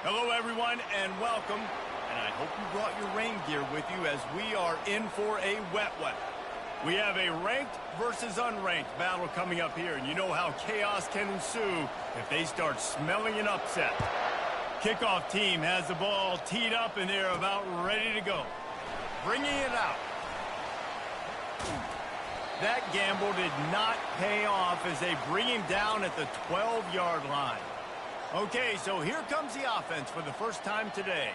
Hello, everyone, and welcome. And I hope you brought your rain gear with you as we are in for a wet. We have a ranked versus unranked battle coming up here, and you know how chaos can ensue if they start smelling an upset. Kickoff team has the ball teed up, and they're about ready to go. Bringing it out. That gamble did not pay off as they bring him down at the 12-yard line. Okay, so here comes the offense for the first time today.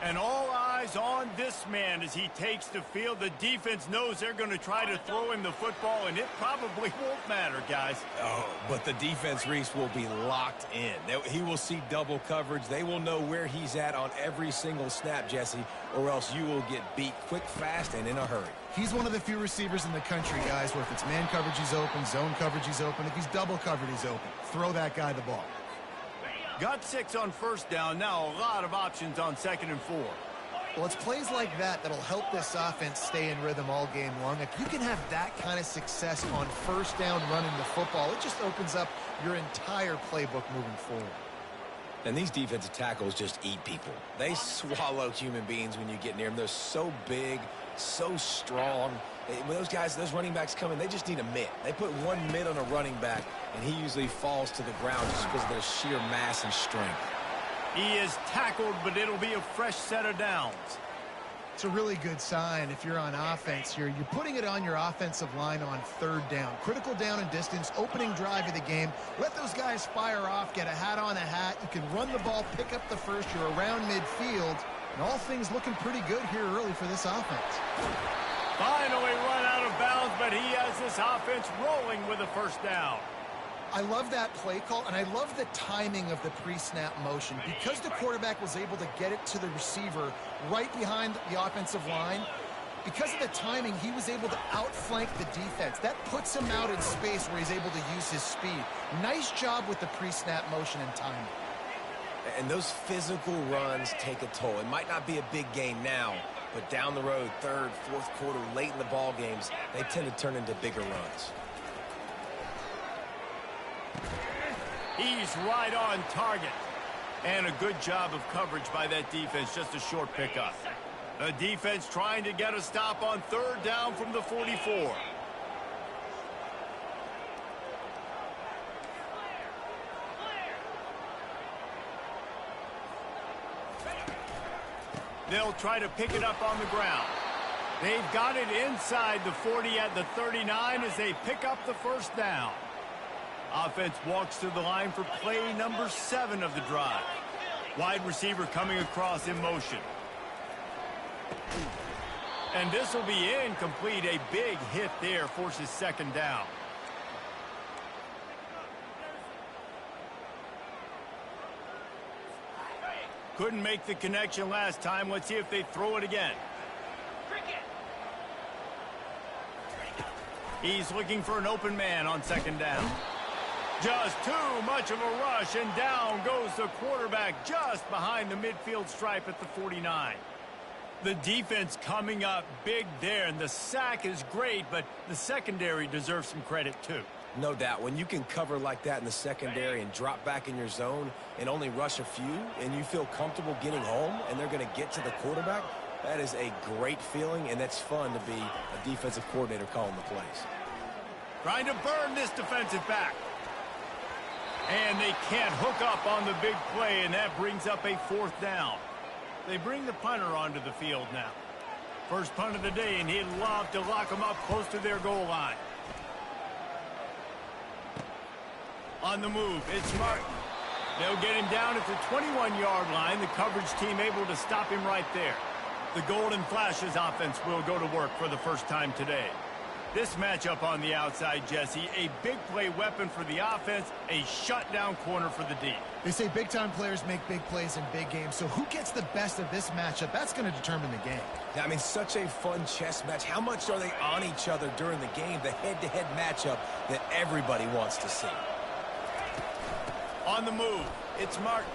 And all eyes on this man as he takes the field. The defense knows they're going to try to throw him the football, and it probably won't matter, guys. Oh, but the defense, Reese, will be locked in. He will see double coverage. They will know where he's at on every single snap, Jesse, or else you will get beat quick, fast, and in a hurry. He's one of the few receivers in the country, guys, where if it's man coverage, he's open, zone coverage, he's open. If he's double covered, he's open. Throw that guy the ball. Got 6 on first down. Now a lot of options on 2nd and 4. Well, it's plays like that that'll help this offense stay in rhythm all game long. If you can have that kind of success on first down running the football, it just opens up your entire playbook moving forward. And these defensive tackles just eat people. They swallow human beings when you get near them. They're so big, so strong. When those running backs come in, they just need a mitt. They put one mitt on a running back, and he usually falls to the ground just because of their sheer mass and strength. He is tackled, but it'll be a fresh set of downs. It's a really good sign if you're on offense here. You're putting it on your offensive line on 3rd down. Critical down and distance, opening drive of the game. Let those guys fire off, get a hat on a hat. You can run the ball, pick up the first. You're around midfield. And all things looking pretty good here early for this offense. Finally run out of bounds, but he has this offense rolling with a first down. I love that play call, and I love the timing of the pre-snap motion. Because the quarterback was able to get it to the receiver right behind the offensive line, because of the timing, he was able to outflank the defense. That puts him out in space where he's able to use his speed. Nice job with the pre-snap motion and timing. And those physical runs take a toll. It might not be a big gain now, but down the road, 3rd, 4th quarter, late in the ball games, they tend to turn into bigger runs. He's right on target. And a good job of coverage by that defense, just a short pickup. The defense trying to get a stop on 3rd down from the 44. They'll try to pick it up on the ground. They've got it inside the 40 at the 39 as they pick up the first down. Offense walks to the line for play number 7 of the drive. Wide receiver coming across in motion. And this will be incomplete. A big hit there forces 2nd down. Couldn't make the connection last time. Let's see if they throw it again. He's looking for an open man on 2nd down. Just too much of a rush, and down goes the quarterback just behind the midfield stripe at the 49. The defense coming up big there, and the sack is great, but the secondary deserves some credit too. No doubt. When you can cover like that in the secondary and drop back in your zone and only rush a few, and you feel comfortable getting home, and they're going to get to the quarterback, that is a great feeling, and that's fun to be a defensive coordinator calling the plays. Trying to burn this defensive back. And they can't hook up on the big play, and that brings up a 4th down. They bring the punter onto the field now. First punt of the day, and he'd love to lock them up close to their goal line. On the move, it's Martin. They'll get him down at the 21-yard line. The coverage team able to stop him right there. The Golden Flashes offense will go to work for the first time today. This matchup on the outside, Jesse, a big play weapon for the offense, a shutdown corner for the D. They say big-time players make big plays in big games, so who gets the best of this matchup? That's going to determine the game. Yeah, I mean, such a fun chess match. How much are they on each other during the game, the head-to-head matchup that everybody wants to see? On the move, it's Martin.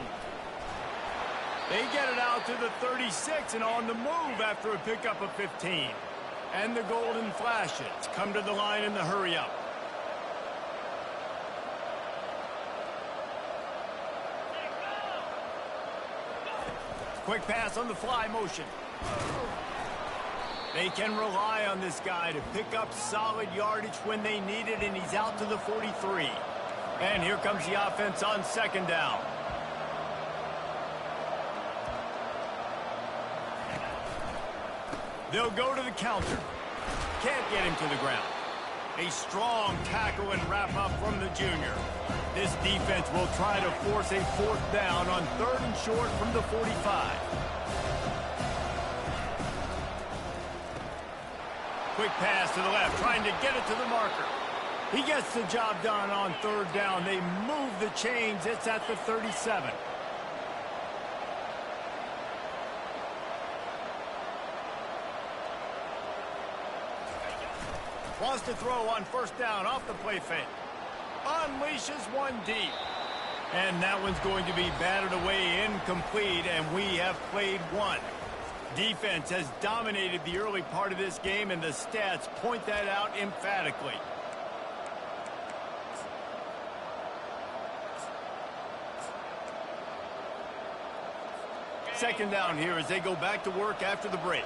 They get it out to the 36 and on the move after a pickup of 15. And the Golden Flashes come to the line in the hurry-up. Quick pass on the fly motion. They can rely on this guy to pick up solid yardage when they need it, and he's out to the 43. And here comes the offense on second down. They'll go to the counter. Can't get him to the ground. A strong tackle and wrap up from the junior. This defense will try to force a fourth down on 3rd and short from the 45. Quick pass to the left, trying to get it to the marker. He gets the job done on 3rd down. They move the chains. It's at the 37. Wants to throw on 1st down off the play fake. Unleashes one deep. And that one's going to be batted away incomplete, and we have played one. Defense has dominated the early part of this game, and the stats point that out emphatically. Second down here as they go back to work after the break.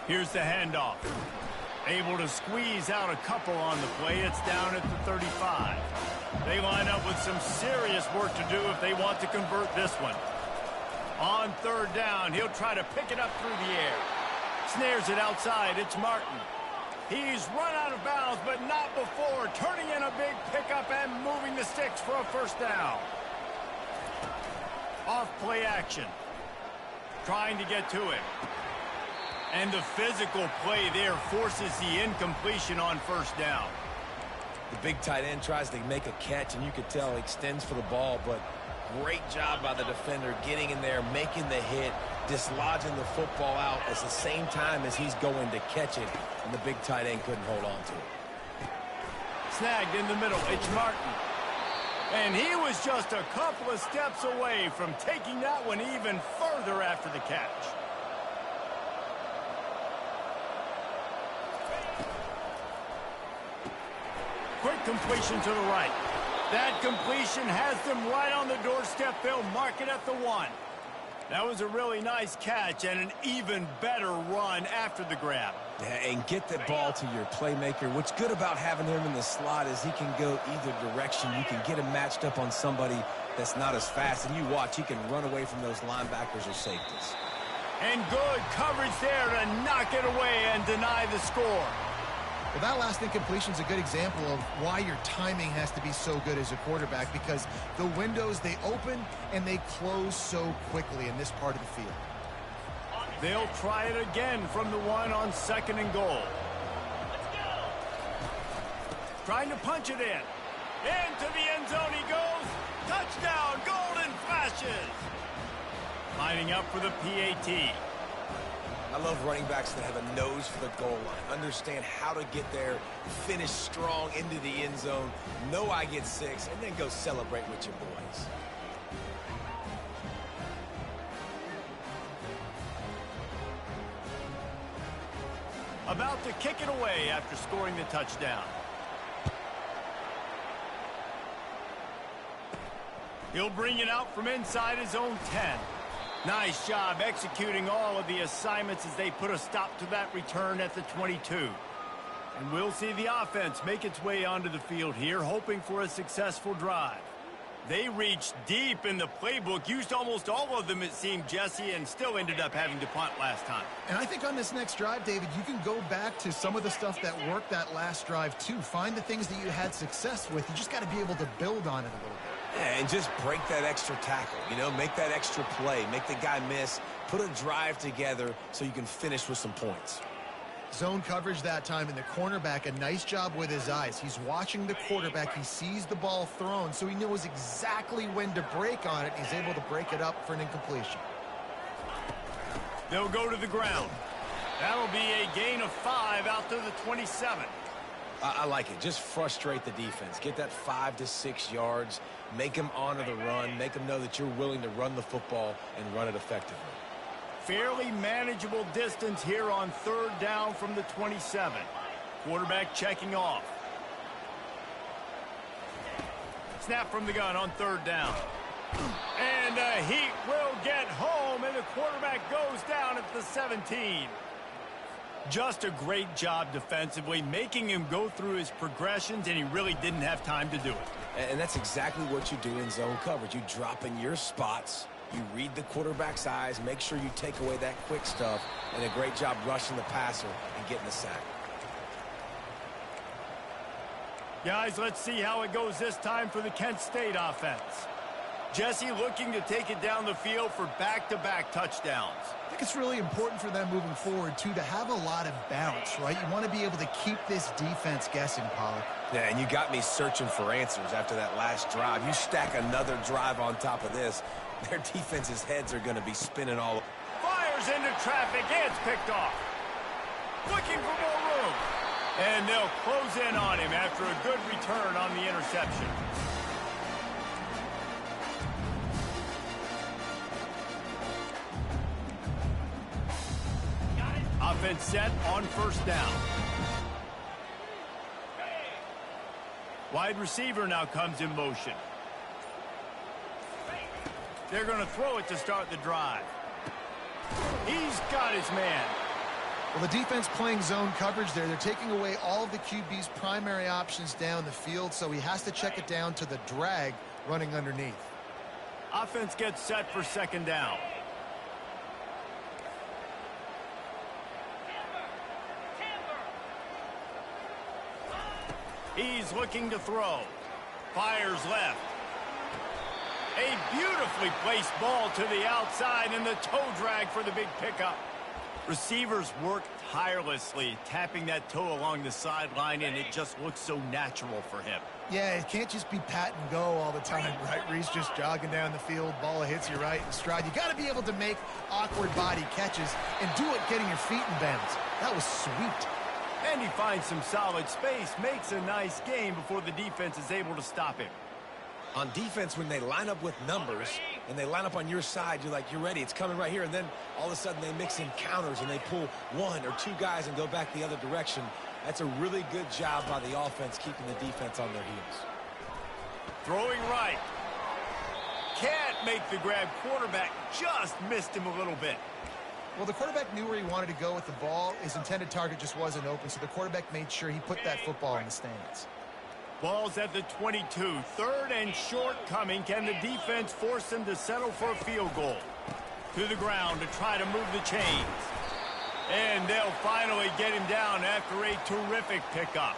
Here's the handoff. Able to squeeze out a couple on the play. It's down at the 35. They line up with some serious work to do if they want to convert this one. On 3rd down, he'll try to pick it up through the air. Snares it outside. It's Martin. He's run out of bounds, but not before turning in a big pickup and moving the sticks for a 1st down. Off play action. Trying to get to it. And the physical play there forces the incompletion on 1st down. The big tight end tries to make a catch, and you could tell he extends for the ball, but great job by the defender getting in there, making the hit, dislodging the football out at the same time as he's going to catch it, and the big tight end couldn't hold on to it. Snagged in the middle. It's Martin. And he was just a couple of steps away from taking that one even further after the catch. Quick completion to the right. That completion has them right on the doorstep. They'll mark it at the 1. That was a really nice catch and an even better run after the grab. Yeah, and get the ball to your playmaker. What's good about having him in the slot is he can go either direction. You can get him matched up on somebody that's not as fast, and you watch, he can run away from those linebackers or safeties. And good coverage there to knock it away and deny the score. Well, that last incompletion is a good example of why your timing has to be so good as a quarterback, because the windows, they open and they close so quickly in this part of the field. They'll try it again from the 1 on 2nd and goal. Trying to punch it in. Into the end zone he goes. Touchdown, Golden Flashes. Lining up for the PAT. I love running backs that have a nose for the goal line. Understand how to get there, finish strong into the end zone, know I get 6, and then go celebrate with your boys. About to kick it away after scoring the touchdown. He'll bring it out from inside his own 10. Nice job executing all of the assignments as they put a stop to that return at the 22. And we'll see the offense make its way onto the field here, hoping for a successful drive. They reached deep in the playbook, used almost all of them, it seemed, Jesse, and still ended up having to punt last time. And I think on this next drive, David, you can go back to some of the stuff that worked that last drive, too. Find the things that you had success with. You just got to be able to build on it a little bit. Yeah, and just break that extra tackle, you know, make that extra play, make the guy miss, put a drive together so you can finish with some points. Zone coverage that time, and the cornerback, a nice job with his eyes. He's watching the quarterback. He sees the ball thrown, so he knows exactly when to break on it. He's able to break it up for an incompletion. They'll go to the ground. That'll be a gain of 5 out to the 27. I like it. Just frustrate the defense. Get that 5 to 6 yards. Make them honor the run. Make them know that you're willing to run the football and run it effectively. Fairly manageable distance here on 3rd down from the 27. Quarterback checking off. Snap from the gun on 3rd down. And the Heat will get home, and the quarterback goes down at the 17. Just a great job defensively, making him go through his progressions, and he really didn't have time to do it. And that's exactly what you do in zone coverage. You drop in your spots, you read the quarterback's eyes, make sure you take away that quick stuff, and a great job rushing the passer and getting the sack. Guys, let's see how it goes this time for the Kent State offense. Jesse looking to take it down the field for back-to-back touchdowns. I think it's really important for them moving forward, too, to have a lot of bounce, right? You want to be able to keep this defense guessing, Pollard. Yeah, and you got me searching for answers after that last drive. You stack another drive on top of this, their defense's heads are going to be spinning all over. Fires into traffic, and it's picked off. Looking for more room. And they'll close in on him after a good return on the interception. Offense set on first down. Wide receiver now comes in motion. They're going to throw it to start the drive. He's got his man. Well, the defense playing zone coverage there. They're taking away all of the QB's primary options down the field, so he has to check it down to the drag running underneath. Offense gets set for second down. He's looking to throw. Fires left. A beautifully placed ball to the outside, and the toe drag for the big pickup. Receivers work tirelessly, tapping that toe along the sideline, and it just looks so natural for him. Yeah, it can't just be pat and go all the time, right? Reese just jogging down the field, ball hits you right in stride. You got to be able to make awkward body catches and do it getting your feet in bounds. That was sweet. And he finds some solid space, makes a nice game before the defense is able to stop him. On defense, when they line up with numbers and they line up on your side, you're like, you're ready, it's coming right here. And then all of a sudden they mix in counters and they pull one or two guys and go back the other direction. That's a really good job by the offense keeping the defense on their heels. Throwing right. Can't make the grab. Quarterback just missed him a little bit. Well, the quarterback knew where he wanted to go with the ball. His intended target just wasn't open, so the quarterback made sure he put that football in the stands. Ball's at the 22. Third and short coming. Can the defense force him to settle for a field goal? To the ground to try to move the chains. And they'll finally get him down after a terrific pickup.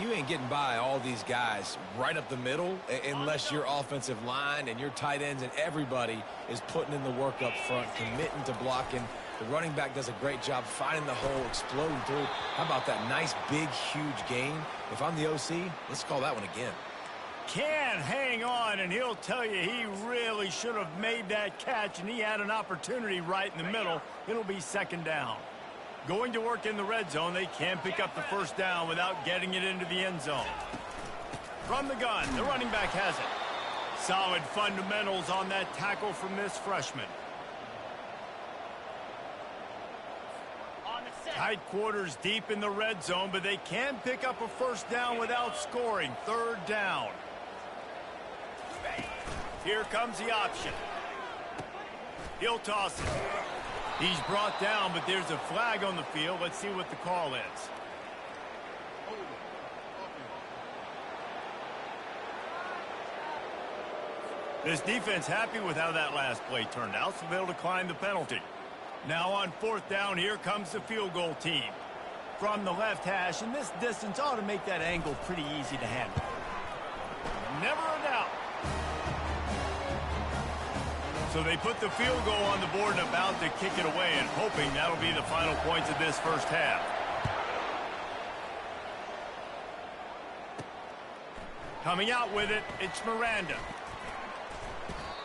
You ain't getting by all these guys right up the middle unless your offensive line and your tight ends and everybody is putting in the work up front, committing to blocking. The running back does a great job finding the hole, exploding through. How about that nice, big, huge gain? If I'm the OC, let's call that one again. Can hang on, and he'll tell you he really should have made that catch, and he had an opportunity right in the middle. It'll be second down. Going to work in the red zone, they can pick up the first down without getting it into the end zone. From the gun, the running back has it. Solid fundamentals on that tackle from this freshman. Tight quarters deep in the red zone, but they can pick up a first down without scoring. Third down. Here comes the option. He'll toss it. He's brought down, but there's a flag on the field. Let's see what the call is. This defense happy with how that last play turned out, so they'll decline the penalty. Now on fourth down, here comes the field goal team. From the left hash, and this distance ought to make that angle pretty easy to handle. Never a doubt. So they put the field goal on the board and about to kick it away, and hoping that'll be the final points of this first half. Coming out with it, it's Miranda.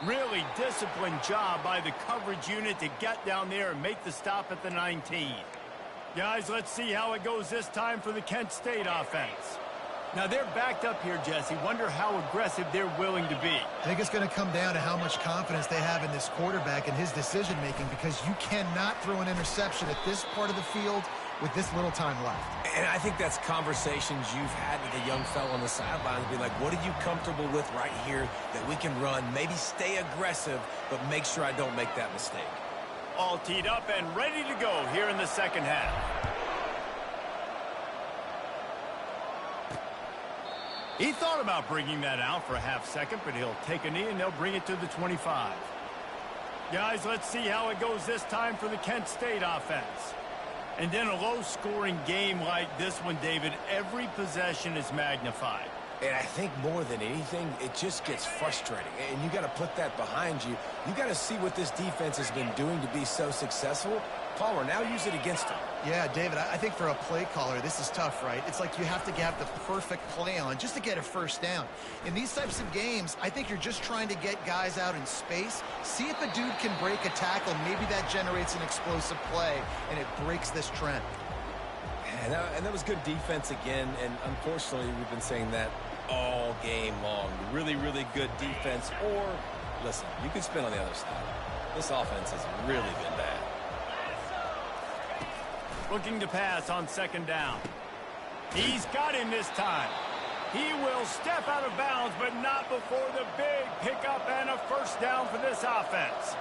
Really disciplined job by the coverage unit to get down there and make the stop at the 19. Guys, let's see how it goes this time for the Kent State offense. Now they're backed up here, Jesse. Wonder how aggressive they're willing to be. I think it's going to come down to how much confidence they have in this quarterback and his decision-making, because you cannot throw an interception at this part of the field with this little time left. And I think that's conversations you've had with a young fella on the sideline to be like, what are you comfortable with right here that we can run? Maybe stay aggressive, but make sure I don't make that mistake. All teed up and ready to go here in the second half. He thought about bringing that out for a half second, but he'll take a knee and they'll bring it to the 25. Guys, let's see how it goes this time for the Kent State offense. And in a low-scoring game like this one, David, every possession is magnified. And I think more than anything, it just gets frustrating. And you got to put that behind you. You got to see what this defense has been doing to be so successful. Palmer, now use it against them. Yeah, David, I think for a play caller, this is tough, right? It's like you have to have the perfect play on just to get a first down. In these types of games, I think you're just trying to get guys out in space, see if a dude can break a tackle. Maybe that generates an explosive play, and it breaks this trend. And that was good defense again, and unfortunately, we've been saying that all game long. Really, really good defense. Or, listen, you could spin on the other side. This offense has really been bad. Looking to pass on second down. He's got him this time. He will step out of bounds, but not before the big pickup and a first down for this offense.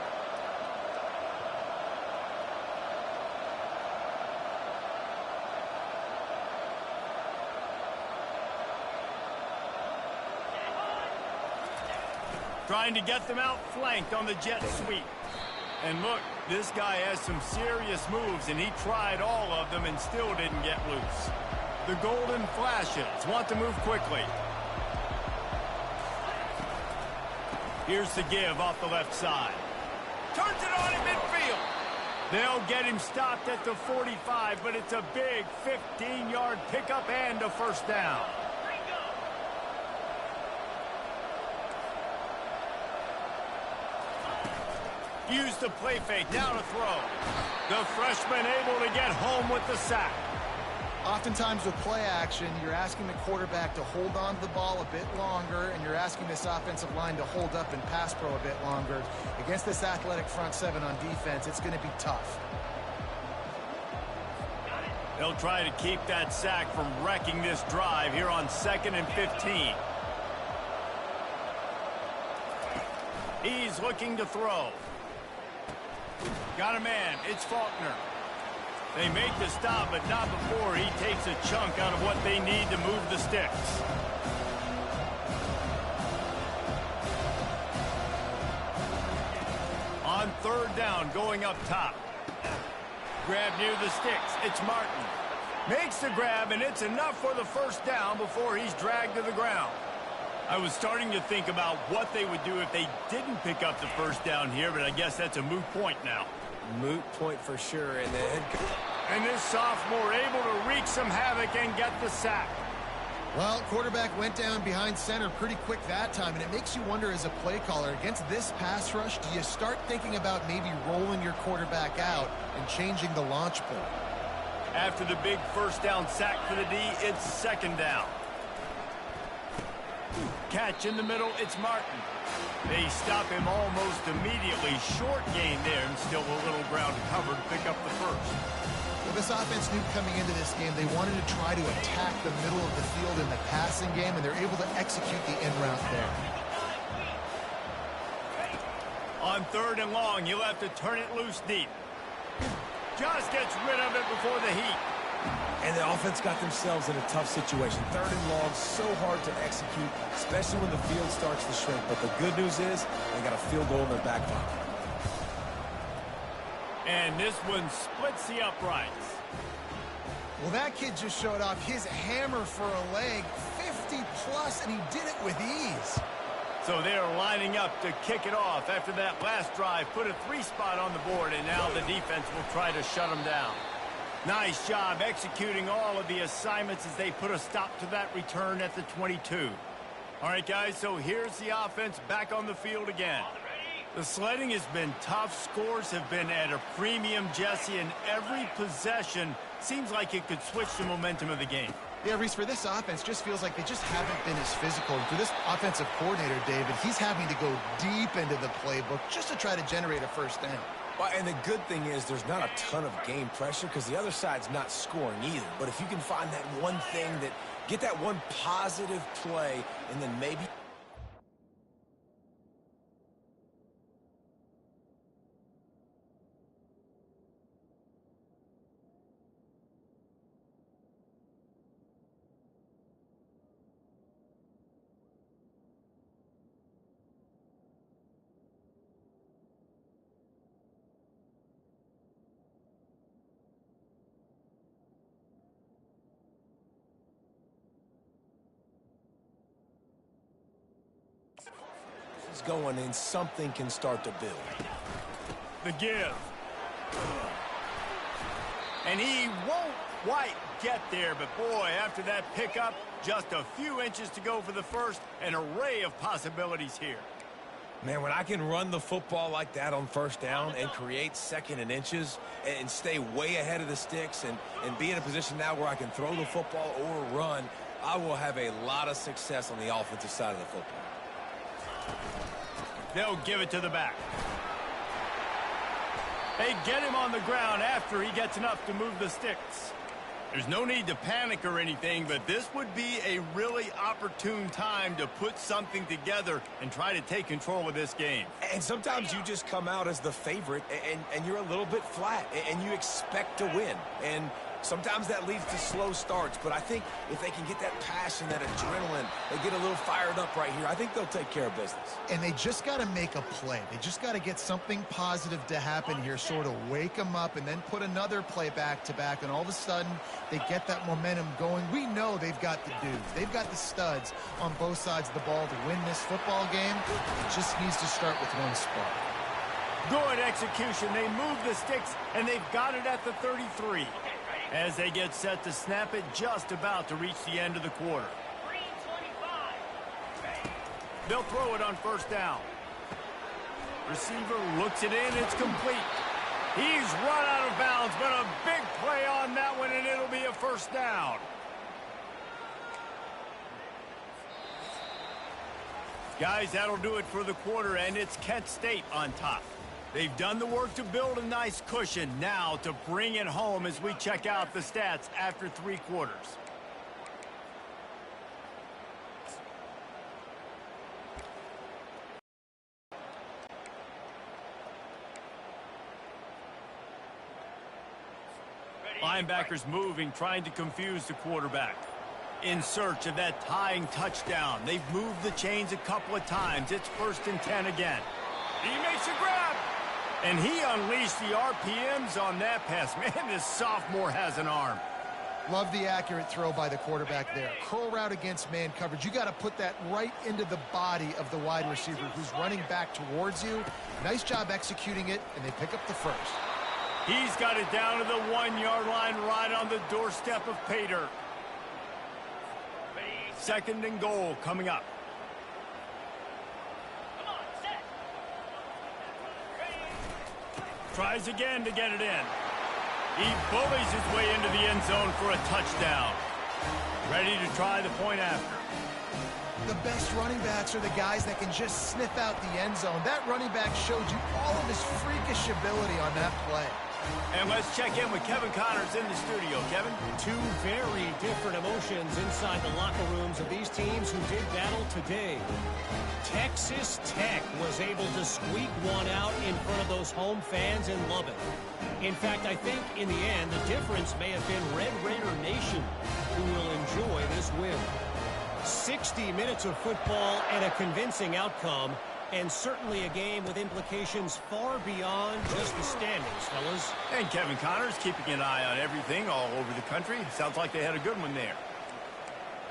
Trying to get them outflanked on the jet sweep. And look, this guy has some serious moves, and he tried all of them and still didn't get loose. The golden flashes want to move quickly. Here's the give off the left side. Turns it on in midfield. They'll get him stopped at the 45, but it's a big 15-yard pickup and a first down. Use the play fake, now to throw. The freshman able to get home with the sack. Oftentimes with play action, you're asking the quarterback to hold on to the ball a bit longer, and you're asking this offensive line to hold up and pass pro a bit longer. Against this athletic front seven on defense, it's going to be tough. They'll try to keep that sack from wrecking this drive here on 2nd and 15. He's looking to throw. Got a man. It's Faulkner. They make the stop, but not before he takes a chunk out of what they need to move the sticks. On third down, going up top. Grab near the sticks. It's Martin. Makes the grab, and it's enough for the first down before he's dragged to the ground. I was starting to think about what they would do if they didn't pick up the first down here, but I guess that's a moot point now. Moot point for sure. And this sophomore able to wreak some havoc and get the sack. Well, quarterback went down behind center pretty quick that time, and it makes you wonder as a play caller, against this pass rush, do you start thinking about maybe rolling your quarterback out and changing the launch point? After the big first down sack for the D, it's second down. Catch in the middle, it's Martin. They stop him almost immediately. Short gain there, and still a little ground to cover to pick up the first. Well, this offense knew coming into this game they wanted to try to attack the middle of the field in the passing game, and they're able to execute the in route there. On third and long, you'll have to turn it loose deep. Just gets rid of it before the heat. And the offense got themselves in a tough situation. Third and long, so hard to execute, especially when the field starts to shrink. But the good news is they got a field goal in their back pocket. And this one splits the uprights. Well, that kid just showed off his hammer for a leg, 50-plus, and he did it with ease. So they're lining up to kick it off after that last drive. Put a 3-spot on the board, and now the defense will try to shut them down. Nice job executing all of the assignments as they put a stop to that return at the 22. All right, guys, so here's the offense back on the field again. The sledding has been tough. Scores have been at a premium, Jesse, and every possession seems like it could switch the momentum of the game. Yeah, Reese, for this offense, just feels like they just haven't been as physical. And for this offensive coordinator, David, he's having to go deep into the playbook just to try to generate a first down. Well, and the good thing is there's not a ton of game pressure because the other side's not scoring either. But if you can find that one thing get that one positive play, and then maybe... going in, something can start to build. The give. And he won't quite get there, but boy, after that pickup, just a few inches to go for the first, an array of possibilities here. Man, when I can run the football like that on first down and create second and inches and stay way ahead of the sticks and be in a position now where I can throw the football or run, I will have a lot of success on the offensive side of the football. They'll give it to the back. They get him on the ground after he gets enough to move the sticks. There's no need to panic or anything, but this would be a really opportune time to put something together and try to take control of this game. And sometimes you just come out as the favorite and you're a little bit flat and you expect to win. And sometimes that leads to slow starts, but I think if they can get that passion, that adrenaline, they get a little fired up right here, I think they'll take care of business. And they just got to make a play. They just got to get something positive to happen here, sort of wake them up and then put another play back-to-back, and all of a sudden they get that momentum going. We know they've got the dudes. They've got the studs on both sides of the ball to win this football game. It just needs to start with one spark. Good execution. They move the sticks, and they've got it at the 33. As they get set to snap it, just about to reach the end of the quarter. They'll throw it on first down. Receiver looks it in. It's complete. He's run out of bounds, but a big play on that one, and it'll be a first down. Guys, that'll do it for the quarter, and it's Kent State on top. They've done the work to build a nice cushion. Now to bring it home as we check out the stats after 3 quarters. Linebackers moving, trying to confuse the quarterback. In search of that tying touchdown. They've moved the chains a couple of times. It's 1st and 10 again. He makes a grab. And he unleashed the RPMs on that pass. Man, this sophomore has an arm. Love the accurate throw by the quarterback there. Curl route against man coverage. You got to put that right into the body of the wide receiver who's running back towards you. Nice job executing it, and they pick up the first. He's got it down to the 1-yard line, right on the doorstep of pay dirt. 2nd and goal coming up. Tries again to get it in. He bullies his way into the end zone for a touchdown. Ready to try the point after. The best running backs are the guys that can just sniff out the end zone. That running back showed you all of his freakish ability on that play. And let's check in with Kevin Connors in the studio. Kevin? 2 very different emotions inside the locker rooms of these teams who did battle today. Texas Tech was able to squeak one out in front of those home fans in Lubbock. In fact, I think in the end, the difference may have been Red Raider Nation who will enjoy this win. 60 minutes of football and a convincing outcome, and certainly a game with implications far beyond just the standings, fellas. And Kevin Connors keeping an eye on everything all over the country. Sounds like they had a good one there.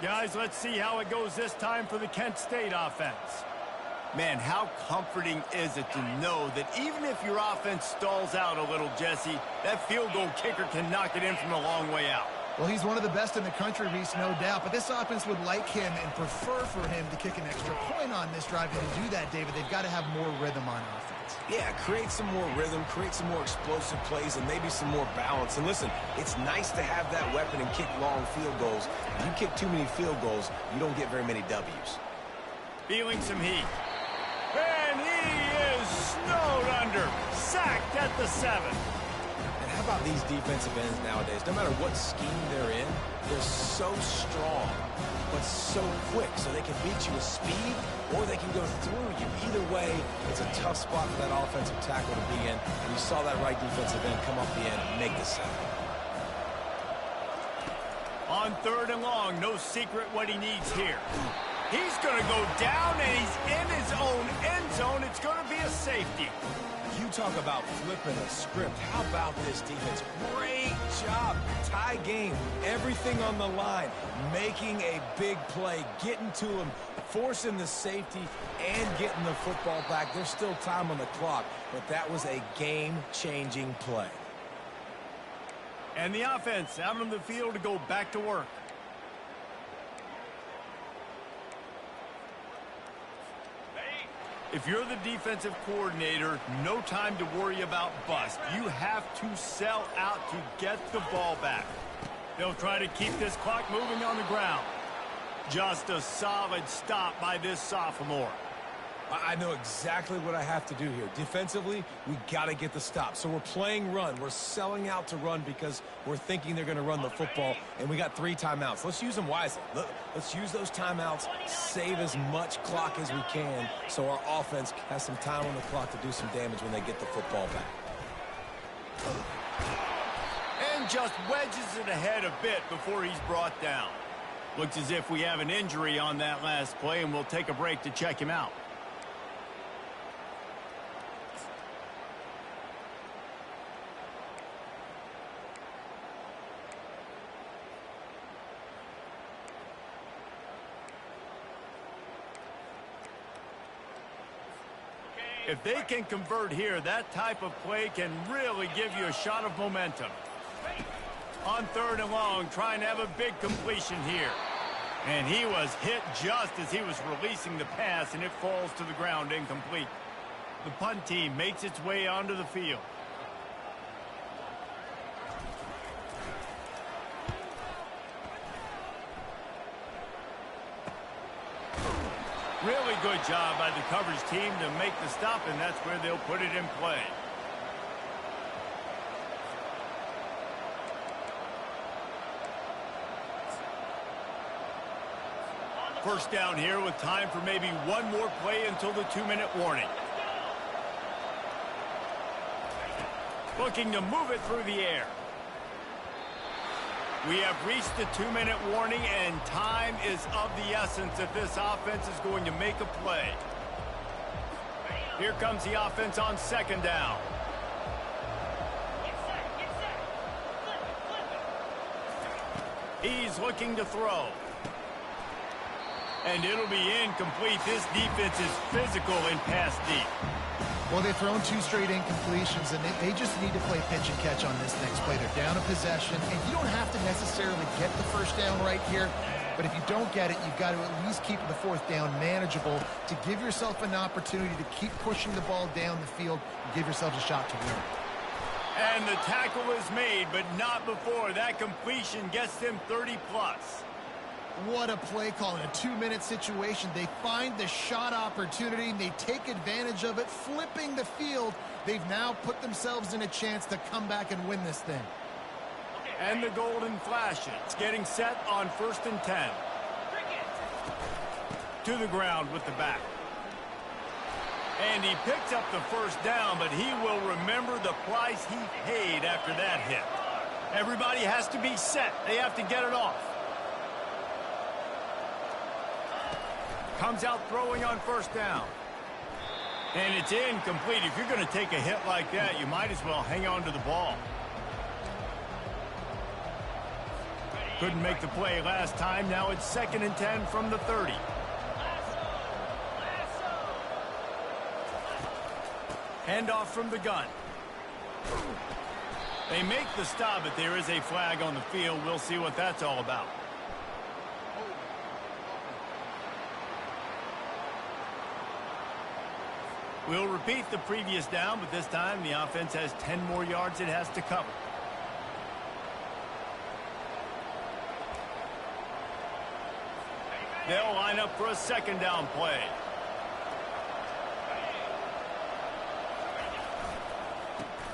Guys, let's see how it goes this time for the Kent State offense. Man, how comforting is it to know that even if your offense stalls out a little, Jesse, that field goal kicker can knock it in from a long way out. Well, he's one of the best in the country, Reese, no doubt. But this offense would like him and prefer for him to kick an extra point on this drive. And to do that, David, they've got to have more rhythm on offense. Yeah, create some more rhythm, create some more explosive plays, and maybe some more balance. And listen, it's nice to have that weapon and kick long field goals. If you kick too many field goals, you don't get very many W's. Feeling some heat. And he is snowed under. Sacked at the 7. How about these defensive ends nowadays? No matter what scheme they're in, they're so strong, but so quick. So they can beat you with speed, or they can go through you. Either way, it's a tough spot for that offensive tackle to be in. And you saw that right defensive end come up the end and make the sack. On 3rd and long, no secret what he needs here. He's going to go down, and he's in his own end zone. It's going to be a safety. You talk about flipping a script. How about this defense? Great job. Tie game. Everything on the line. Making a big play. Getting to him. Forcing the safety and getting the football back. There's still time on the clock, but that was a game-changing play. And the offense out on the field to go back to work. If you're the defensive coordinator, no time to worry about bust. You have to sell out to get the ball back. They'll try to keep this clock moving on the ground. Just a solid stop by this sophomore. I know exactly what I have to do here. Defensively, we got to get the stop. So we're playing run. We're selling out to run because we're thinking they're going to run the football, and we got 3 timeouts. Let's use them wisely. Let's use those timeouts, save as much clock as we can so our offense has some time on the clock to do some damage when they get the football back. And just wedges it ahead a bit before he's brought down. Looks as if we have an injury on that last play, and we'll take a break to check him out. If they can convert here, that type of play can really give you a shot of momentum. On 3rd and long, trying to have a big completion here. And he was hit just as he was releasing the pass, and it falls to the ground incomplete. The punt team makes its way onto the field. Really good job by the coverage team to make the stop, and that's where they'll put it in play. First down here with time for maybe one more play until the 2-minute warning. Looking to move it through the air. We have reached the 2-minute warning, and time is of the essence if this offense is going to make a play. Here comes the offense on 2nd down. He's looking to throw. And it'll be incomplete. This defense is physical and pass deep. Well, they've thrown 2 straight incompletions, and they just need to play pitch and catch on this next play. They're down a possession, and you don't have to necessarily get the first down right here, but if you don't get it, you've got to at least keep the 4th down manageable to give yourself an opportunity to keep pushing the ball down the field and give yourselves a shot to win. And the tackle is made, but not before that completion gets them 30-plus. What a play call in a 2-minute situation. They find the shot opportunity, and they take advantage of it, flipping the field. They've now put themselves in a chance to come back and win this thing. And the golden flashes. Getting set on 1st and 10. To the ground with the back. And he picks up the first down, but he will remember the price he paid after that hit. Everybody has to be set. They have to get it off. Comes out throwing on 1st down. And it's incomplete. If you're going to take a hit like that, you might as well hang on to the ball. Couldn't make the play last time. Now it's 2nd and 10 from the 30. Handoff from the gun. They make the stop, but there is a flag on the field. We'll see what that's all about. We'll repeat the previous down, but this time the offense has 10 more yards it has to cover. They'll line up for a second down play.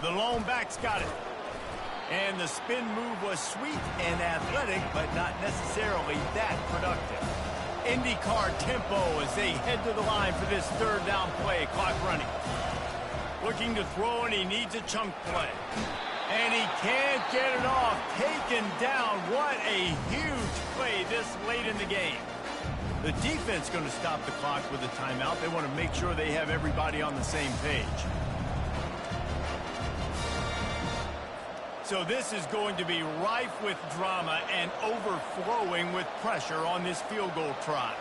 The lone back's got it. And the spin move was sweet and athletic, but not necessarily that productive. IndyCar tempo as they head to the line for this third down play. Clock running. Looking to throw, and he needs a chunk play. And he can't get it off. Taken down. What a huge play this late in the game. The defense going to stop the clock with a timeout. They want to make sure they have everybody on the same page. So this is going to be rife with drama and overflowing with pressure on this field goal try.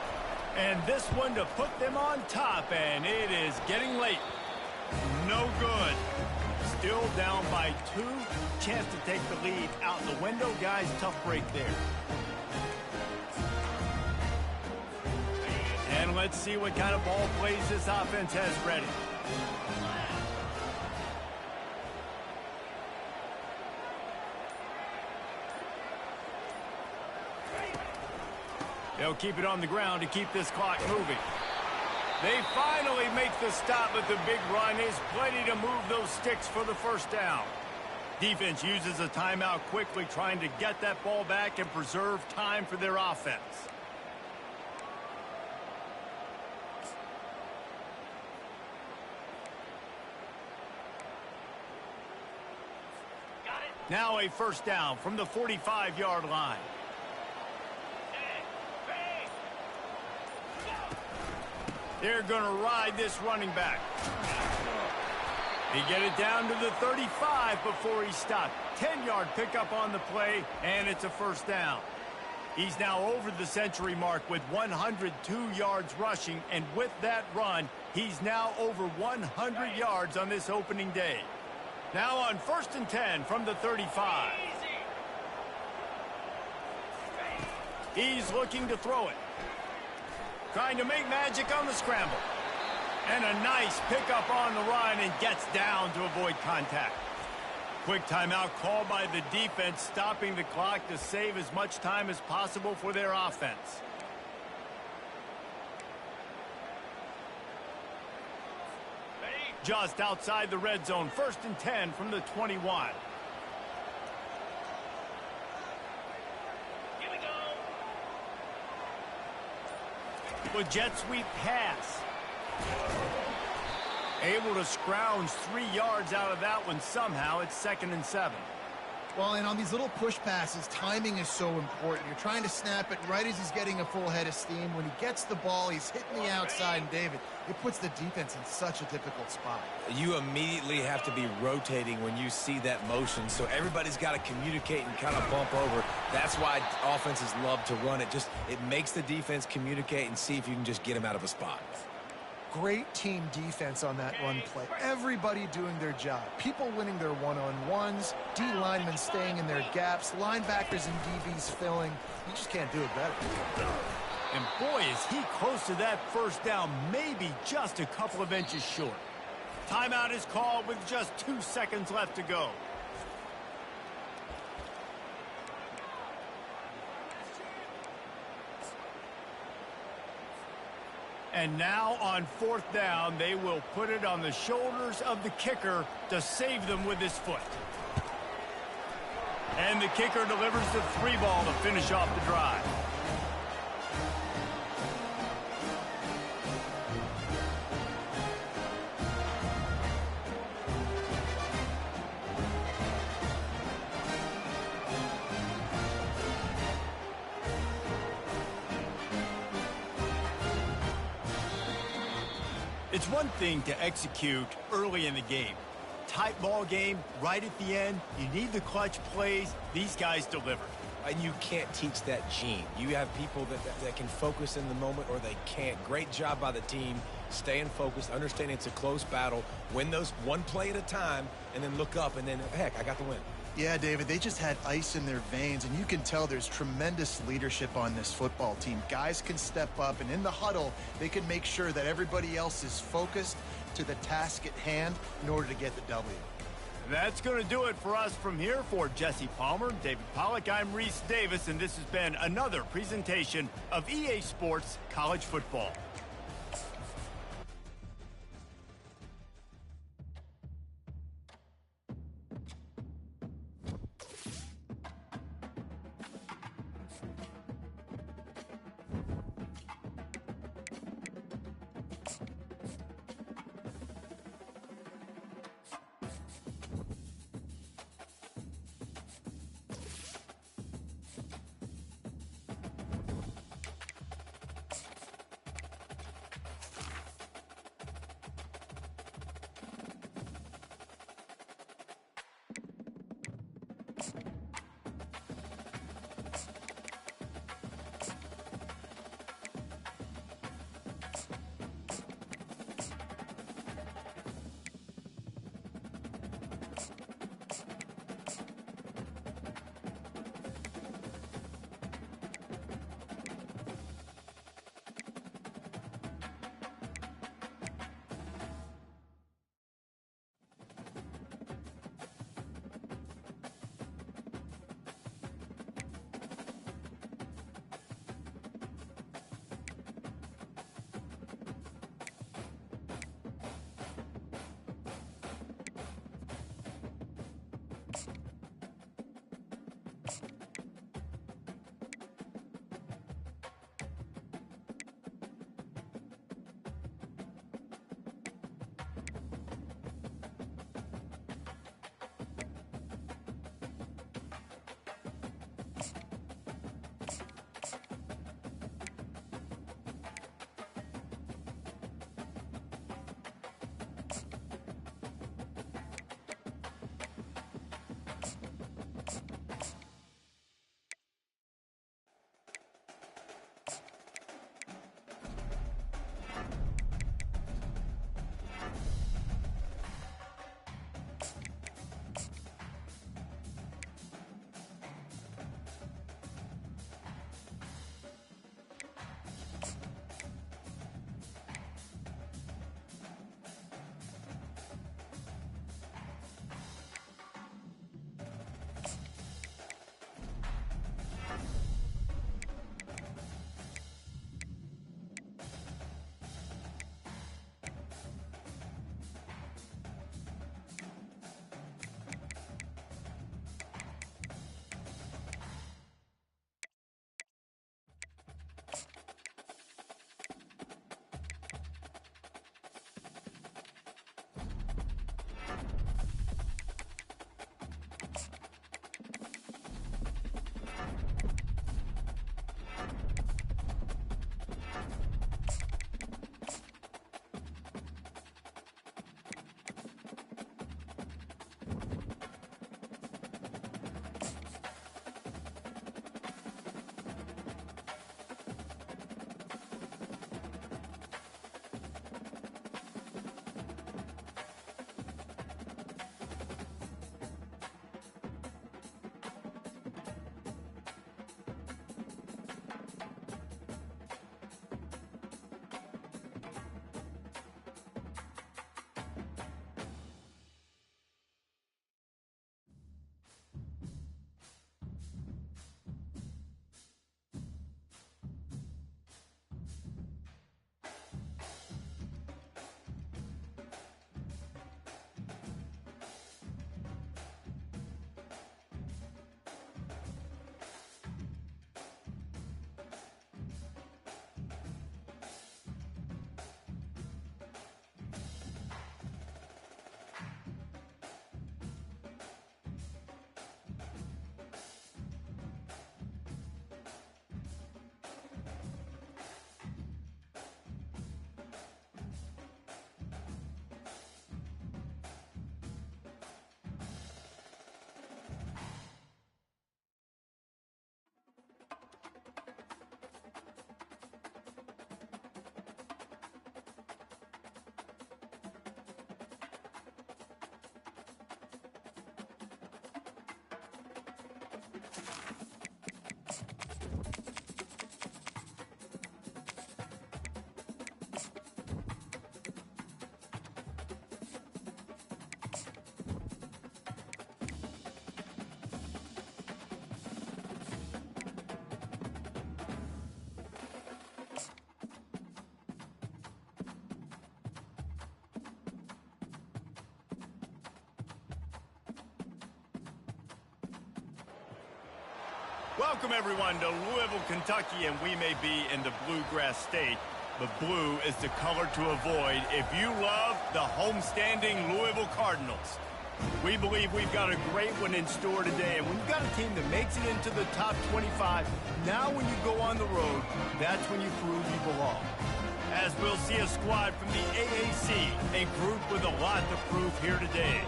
And this one to put them on top, and it is getting late. No good. Still down by 2. Chance to take the lead out the window. Guys, tough break there. And let's see what kind of ball plays this offense has ready. They'll keep it on the ground to keep this clock moving. They finally make the stop, but the big run is plenty to move those sticks for the first down. Defense uses a timeout quickly, trying to get that ball back and preserve time for their offense. Now a first down from the 45-yard line. They're going to ride this running back. He get it down to the 35 before he stopped. 10-yard pickup on the play, and it's a first down. He's now over the century mark with 102 yards rushing, and with that run, he's now over 100 yards on this opening day. Now on 1st and 10 from the 35. He's looking to throw it. Trying to make magic on the scramble. And a nice pickup on the run, and gets down to avoid contact. Quick timeout called by the defense, stopping the clock to save as much time as possible for their offense. Just outside the red zone, 1st and 10 from the 21. With jet sweep pass. Able to scrounge 3 yards out of that one somehow. It's 2nd and 7. Well, and on these little push passes, timing is so important. You're trying to snap it right as he's getting a full head of steam. When he gets the ball, he's hitting the outside, and David, it puts the defense in such a difficult spot. You immediately have to be rotating when you see that motion, so everybody's got to communicate and kind of bump over. That's why offenses love to run it. It makes the defense communicate and see if you can just get them out of a spot. Great team defense on that run play. Everybody doing their job. People winning their one-on-ones, D linemen staying in their gaps, linebackers and DBs filling. You just can't do it better. And boy, is he close to that first down, maybe just a couple of inches short. Timeout is called with just 2 seconds left to go. And now on 4th down, they will put it on the shoulders of the kicker to save them with his foot. And the kicker delivers the 3-ball to finish off the drive. It's one thing to execute early in the game. Tight ball game, right at the end, you need the clutch plays. These guys deliver. And you can't teach that gene. You have people that can focus in the moment, or they can't. Great job by the team, staying focused, understanding it's a close battle, win those one play at a time, and then look up, and then, heck, I got the win. Yeah, David, they just had ice in their veins, and you can tell there's tremendous leadership on this football team. Guys can step up, and in the huddle, they can make sure that everybody else is focused to the task at hand in order to get the W. That's going to do it for us from here. For Jesse Palmer, David Pollack, I'm Reese Davis, and this has been another presentation of EA Sports College Football. Welcome, everyone, to Louisville, Kentucky, and we may be in the Bluegrass State, but blue is the color to avoid if you love the homestanding Louisville Cardinals. We believe we've got a great one in store today, and when you've got a team that makes it into the top 25, now when you go on the road, that's when you prove you belong. As we'll see a squad from the AAC, a group with a lot to prove here today.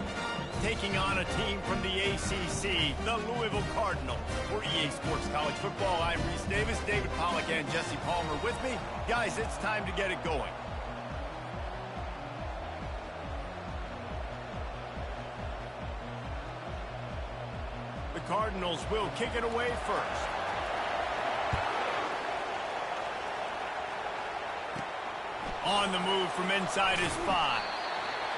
Taking on a team from the ACC, the Louisville Cardinals. For EA Sports College Football, I'm Reese Davis, David Pollack, and Jesse Palmer with me. Guys, it's time to get it going. The Cardinals will kick it away first. On the move from inside his 5.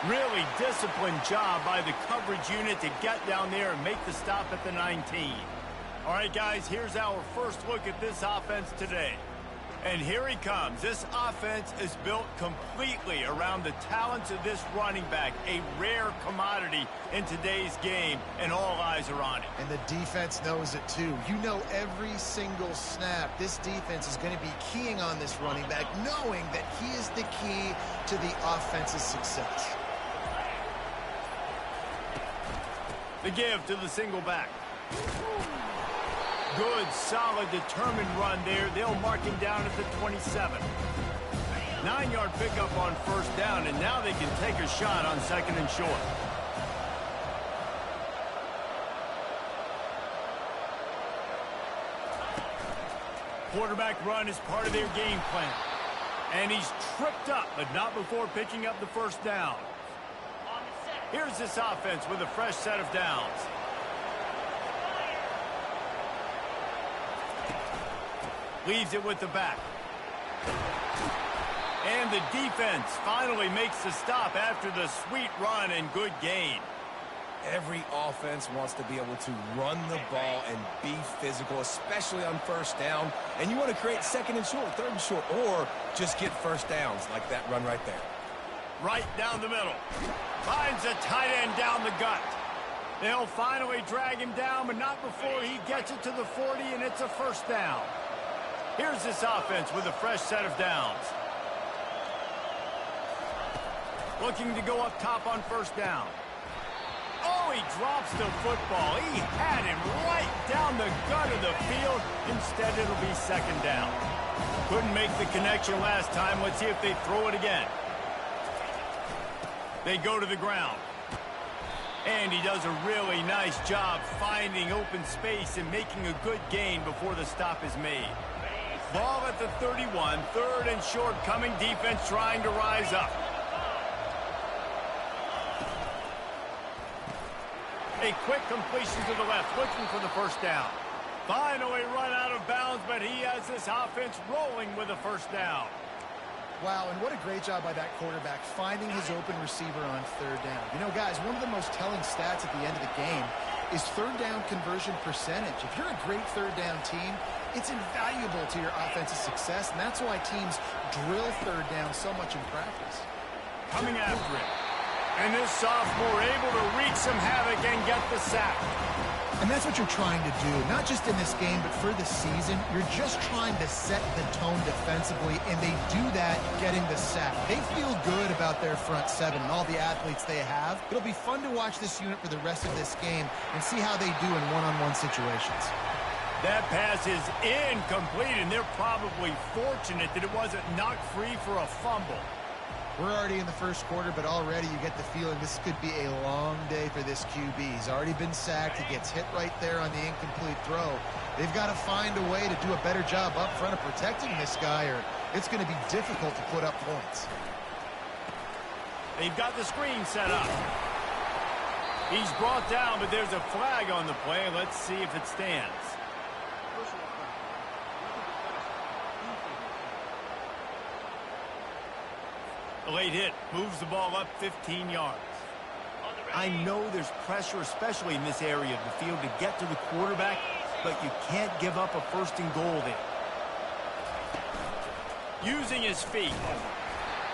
Really disciplined job by the coverage unit to get down there and make the stop at the 19. All right, guys, here's our first look at this offense today. And here he comes. This offense is built completely around the talents of this running back, a rare commodity in today's game, and all eyes are on it. And the defense knows it too. You know every single snap, this defense is going to be keying on this running back, knowing that he is the key to the offense's success. The give to the single back. Good, solid, determined run there. They'll mark him down at the 27. 9-yard pickup on first down, and now they can take a shot on second and short. Quarterback run is part of their game plan. And he's tripped up, but not before picking up the first down. Here's this offense with a fresh set of downs. Leaves it with the back. And the defense finally makes the stop after the sweet run and good gain. Every offense wants to be able to run the ball and be physical, especially on first down. And you want to create second and short, third and short, or just get first downs like that run right there. Right down the middle. Finds a tight end down the gut. They'll finally drag him down, but not before he gets it to the 40, and it's a first down. Here's this offense with a fresh set of downs. Looking to go up top on first down. Oh, he drops the football. He had him right down the gut of the field. Instead, it'll be second down. Couldn't make the connection last time. Let's see if they throw it again. They go to the ground. And he does a really nice job finding open space and making a good gain before the stop is made. Ball at the 31, third and short coming, defense trying to rise up. A quick completion to the left, looking for the first down. Finally run out of bounds, but he has this offense rolling with a first down. Wow, and what a great job by that quarterback, finding his open receiver on third down. You know, guys, one of the most telling stats at the end of the game is third down conversion percentage. If you're a great third down team, it's invaluable to your offensive success, and that's why teams drill third down so much in practice. Coming after it. And this sophomore able to wreak some havoc and get the sack. And that's what you're trying to do, not just in this game, but for the season. You're just trying to set the tone defensively, and they do that getting the sack. They feel good about their front seven and all the athletes they have. It'll be fun to watch this unit for the rest of this game and see how they do in one-on-one situations. That pass is incomplete, and they're probably fortunate that it wasn't knocked free for a fumble. We're already in the first quarter, but already you get the feeling this could be a long day for this QB. He's already been sacked. He gets hit right there on the incomplete throw. They've got to find a way to do a better job up front of protecting this guy, or it's going to be difficult to put up points. They've got the screen set up. He's brought down, but there's a flag on the play. Let's see if it stands. A late hit moves the ball up 15 yards. I know there's pressure, especially in this area of the field, to get to the quarterback, but you can't give up a first and goal there. Using his feet,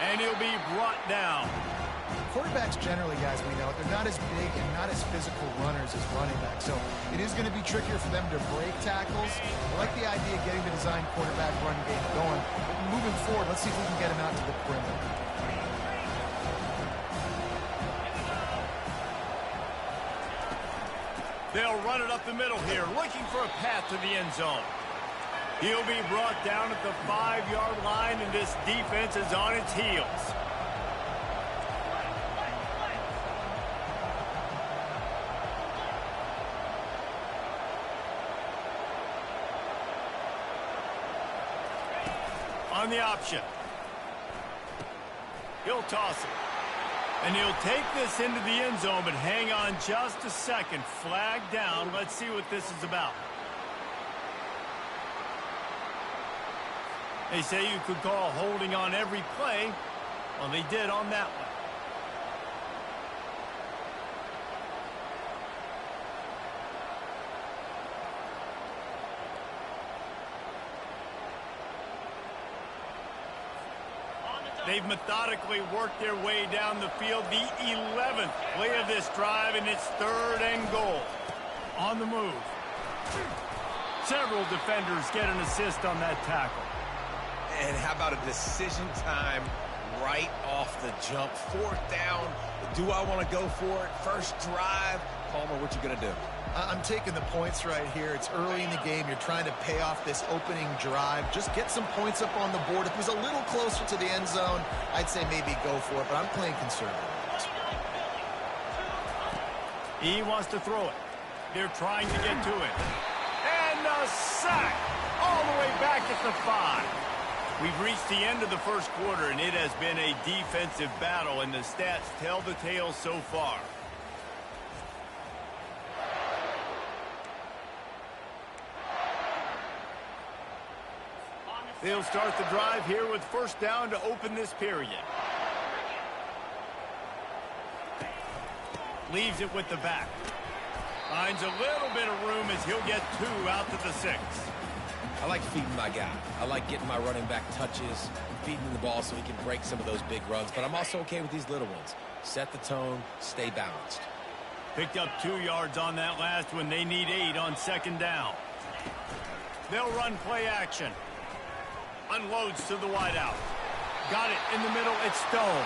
and he'll be brought down. Quarterbacks generally, guys, we know, they're not as big and not as physical runners as running backs. So it is going to be trickier for them to break tackles. I like the idea of getting the design quarterback run game going. But moving forward, let's see if we can get him out to the perimeter. They'll run it up the middle here, looking for a path to the end zone. He'll be brought down at the 5-yard line, and this defense is on its heels. On the option. He'll toss it. And he'll take this into the end zone, but hang on just a second. Flag down. Let's see what this is about. They say you could call holding on every play. Well, they did on that one. They've methodically worked their way down the field. The 11th play of this drive, and it's 3rd and goal. On the move. Several defenders get an assist on that tackle. And how about a decision time right off the jump? 4th down. Do I want to go for it? First drive. Palmer, what you going to do? I'm taking the points right here. It's early in the game. You're trying to pay off this opening drive. Just get some points up on the board. If it was a little closer to the end zone, I'd say maybe go for it, but I'm playing conservative. He wants to throw it. They're trying to get to it. And a sack all the way back at the 5. We've reached the end of the first quarter, and it has been a defensive battle, and the stats tell the tale so far. They'll start the drive here with 1st down to open this period. Leaves it with the back. Finds a little bit of room as he'll get 2 out to the 6. I like feeding my guy. I like getting my running back touches, feeding him the ball so he can break some of those big runs. But I'm also okay with these little ones. Set the tone, stay balanced. Picked up 2 yards on that last one. They need 8 on 2nd down. They'll run play action. Unloads to the wideout. Got it in the middle. It's Stone.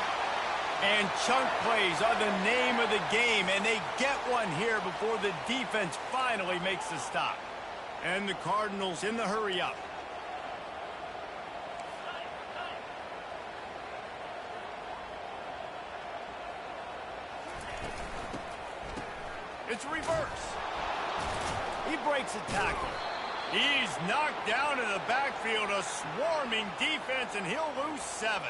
And chunk plays are the name of the game, and they get one here before the defense finally makes the stop. And the Cardinals in the hurry up. It's reverse. He breaks a tackle. He's knocked down in the backfield, a swarming defense, and he'll lose 7.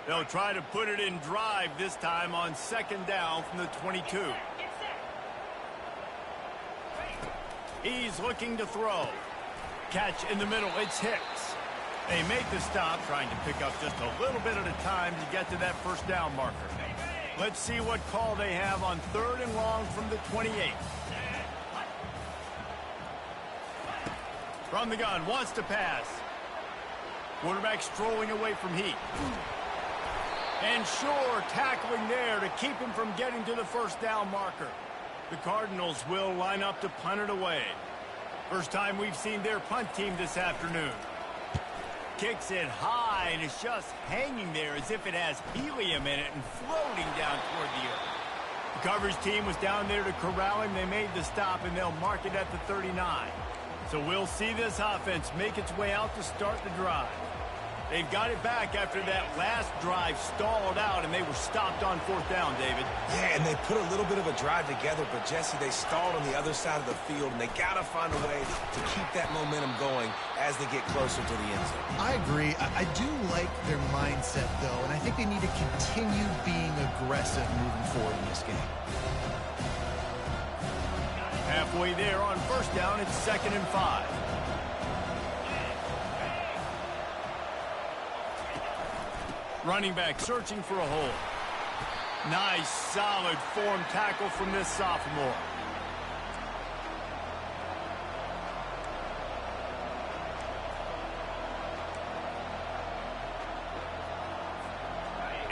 They'll try to put it in drive this time on 2nd down from the 22. He's looking to throw. Catch in the middle. It's Hicks. They make the stop, trying to pick up just a little bit at a time to get to that 1st down marker. Let's see what call they have on 3rd and long from the 28. From the gun, wants to pass. Quarterback strolling away from Heat. And Shore tackling there to keep him from getting to the 1st down marker. The Cardinals will line up to punt it away. First time we've seen their punt team this afternoon. Kicks it high, and it's just hanging there as if it has helium in it and floating down toward the earth. The coverage team was down there to corral him. They made the stop, and they'll mark it at the 39. So we'll see this offense make its way out to start the drive. They've got it back after that last drive stalled out, and they were stopped on 4th down, David. Yeah, and they put a little bit of a drive together, but, Jesse, they stalled on the other side of the field, and they got to find a way to keep that momentum going as they get closer to the end zone. I agree. I do like their mindset, though, and I think they need to continue being aggressive moving forward in this game. Halfway there on 1st down, it's 2nd and 5. Running back searching for a hole. Nice, solid form tackle from this sophomore.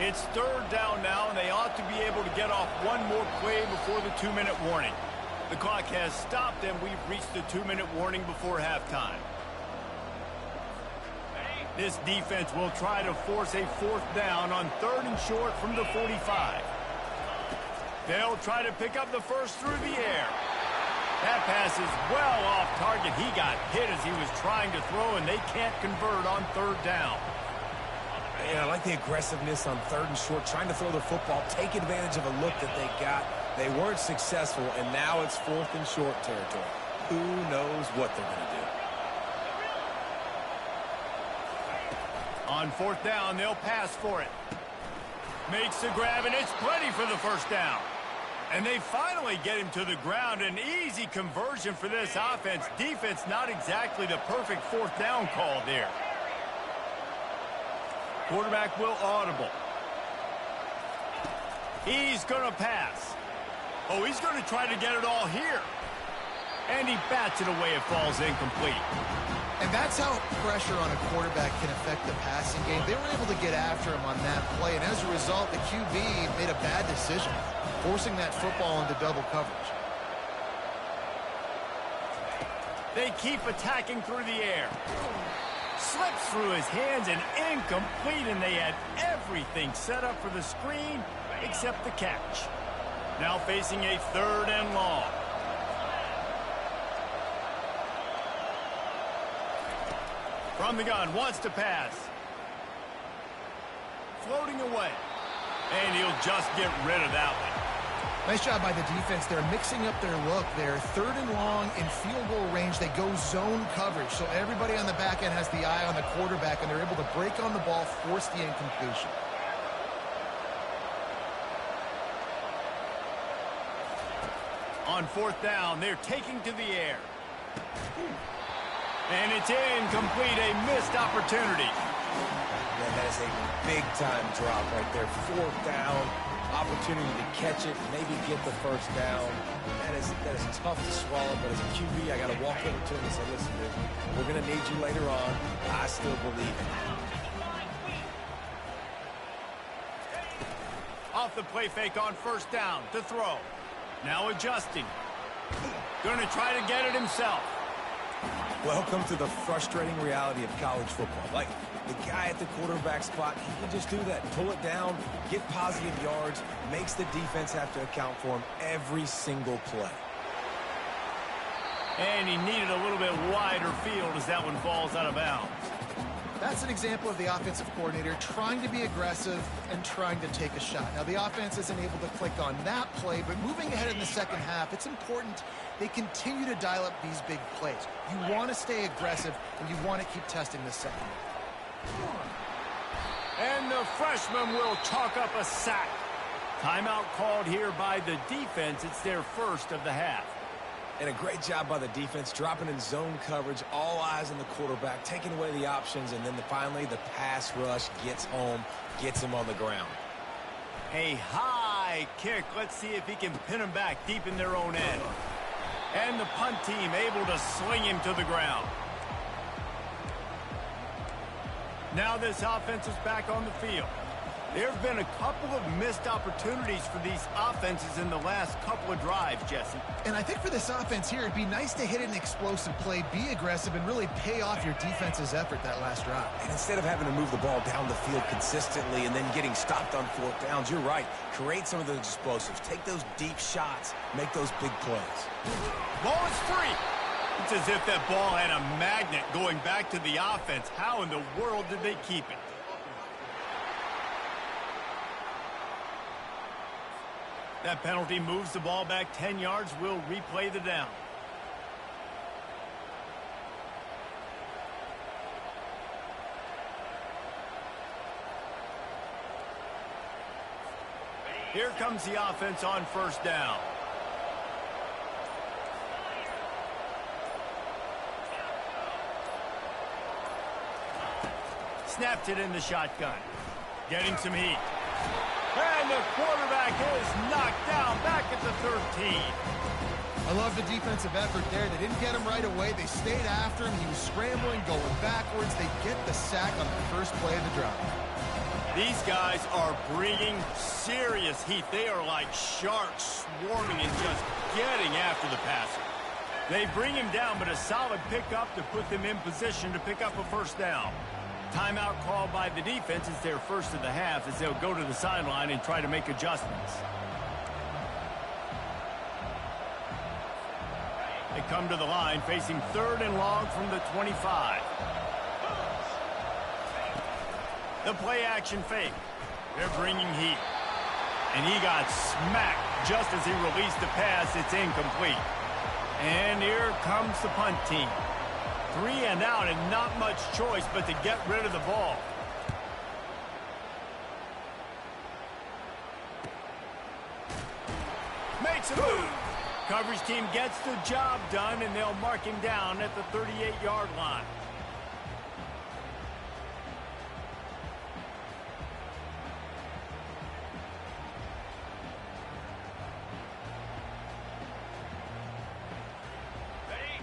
It's third down now, and they ought to be able to get off one more play before the 2-minute warning. The clock has stopped, and we've reached the 2-minute warning before halftime. This defense will try to force a fourth down on 3rd and short from the 45. They'll try to pick up the first through the air. That pass is well off target. He got hit as he was trying to throw, and they can't convert on 3rd down. Yeah, I like the aggressiveness on 3rd and short, trying to throw the football, take advantage of a look that they got. They weren't successful, and now it's 4th and short territory. Who knows what they're going to do? On 4th down, they'll pass for it. Makes the grab, and it's plenty for the first down. And they finally get him to the ground. An easy conversion for this offense. Defense not exactly the perfect 4th down call there. Quarterback will audible. He's going to pass. Oh, he's going to try to get it all here. And he bats it away. It falls incomplete. And that's how pressure on a quarterback can affect the passing game. They were able to get after him on that play, and as a result, the QB made a bad decision, forcing that football into double coverage. They keep attacking through the air. Slips through his hands and incomplete, and they had everything set up for the screen except the catch. Now facing a 3rd and long. From the gun, wants to pass. Floating away. And he'll just get rid of that one. Nice job by the defense. They're mixing up their look. They're 3rd and long in field goal range. They go zone coverage. So everybody on the back end has the eye on the quarterback, and they're able to break on the ball, force the incompletion. On 4th down, they're taking to the air. And it's incomplete, a missed opportunity. That is a big-time drop right there. 4th down, opportunity to catch it, maybe get the first down. That is tough to swallow, but as a QB, I got to walk over to him and say, listen, dude, we're going to need you later on. I still believe it. Off the play fake on 1st down to throw. Now adjusting. Going to try to get it himself. Welcome to the frustrating reality of college football. Like, the guy at the quarterback spot, he can just do that. Pull it down, get positive yards, makes the defense have to account for him every single play. And he needed a little bit wider field as that one falls out of bounds. That's an example of the offensive coordinator trying to be aggressive and trying to take a shot. Now, the offense isn't able to click on that play, but moving ahead in the second half, it's important they continue to dial up these big plays. You want to stay aggressive, and you want to keep testing the second. And the freshman will chalk up a sack. Timeout called here by the defense. It's their first of the half. And a great job by the defense, dropping in zone coverage, all eyes on the quarterback, taking away the options, and then finally the pass rush gets home, gets him on the ground. A high kick. Let's see if he can pin him back deep in their own end. And the punt team able to sling him to the ground. Now this offense is back on the field. There have been a couple of missed opportunities for these offenses in the last couple of drives, Jesse. And I think for this offense here, it'd be nice to hit an explosive play, be aggressive, and really pay off your defense's effort that last drive. And instead of having to move the ball down the field consistently and then getting stopped on 4th downs, you're right. Create some of those explosives. Take those deep shots. Make those big plays. Ball is free. It's as if that ball had a magnet going back to the offense. How in the world did they keep it? That penalty moves the ball back 10 yards. We'll replay the down. Here comes the offense on 1st down. Snapped it in the shotgun. Getting some heat. And the quarterback is knocked down back at the 13. I love the defensive effort there. They didn't get him right away. They stayed after him. He was scrambling, going backwards. They get the sack on the first play of the drive. These guys are bringing serious heat. They are like sharks swarming and just getting after the passer. They bring him down, but a solid pickup to put them in position to pick up a first down. Timeout called by the defense. It's their first of the half as they'll go to the sideline and try to make adjustments. They come to the line facing 3rd and long from the 25. The play action fake. They're bringing heat. And he got smacked just as he released the pass. It's incomplete. And here comes the punt team. 3 and out and not much choice but to get rid of the ball. Makes a move. Coverage team gets the job done, and they'll mark him down at the 38-yard line.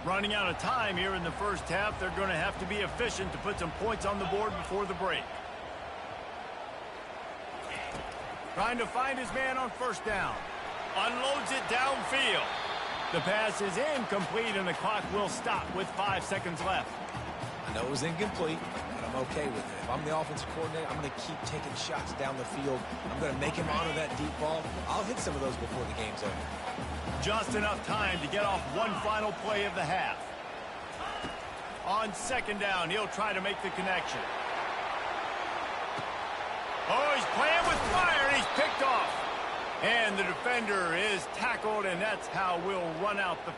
Running out of time here in the first half. They're going to have to be efficient to put some points on the board before the break. Trying to find his man on first down. Unloads it downfield. The pass is incomplete, and the clock will stop with 5 seconds left. I know it was incomplete, but I'm okay with it. If I'm the offensive coordinator, I'm going to keep taking shots down the field. I'm going to make him honor that deep ball. I'll hit some of those before the game's over. Just enough time to get off one final play of the half. On second down, he'll try to make the connection. Oh, he's playing with fire, and he's picked off. And the defender is tackled, and that's how we'll run out the...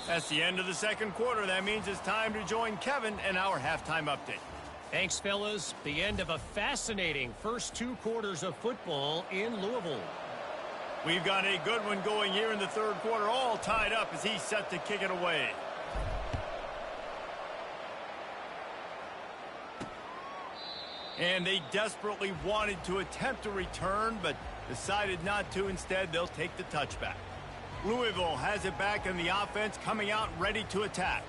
That's the end of the second quarter. That means it's time to join Kevin in our halftime update. Thanks, fellas. The end of a fascinating first 2 quarters of football in Louisville. We've got a good one going here in the third quarter, all tied up as he's set to kick it away. And they desperately wanted to attempt a return, but decided not to. Instead, they'll take the touchback. Louisville has it back in the offense, coming out ready to attack.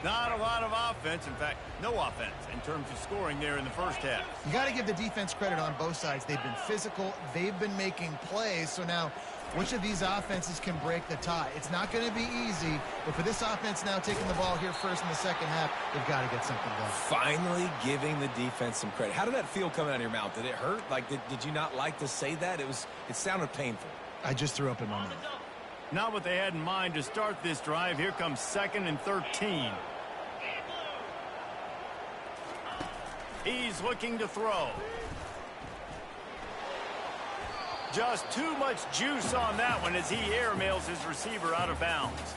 Not a lot of offense. In fact, no offense in terms of scoring there in the first half. You got to give the defense credit on both sides. They've been physical. They've been making plays. So now, which of these offenses can break the tie? It's not going to be easy, but for this offense now taking the ball here first in the second half, they've got to get something going. Finally giving the defense some credit. How did that feel coming out of your mouth? Did it hurt? Like, did you not like to say that? It sounded painful. I just threw up in my mouth. Not what they had in mind to start this drive. Here comes 2nd and 13. He's looking to throw. Just too much juice on that one as he airmails his receiver out of bounds.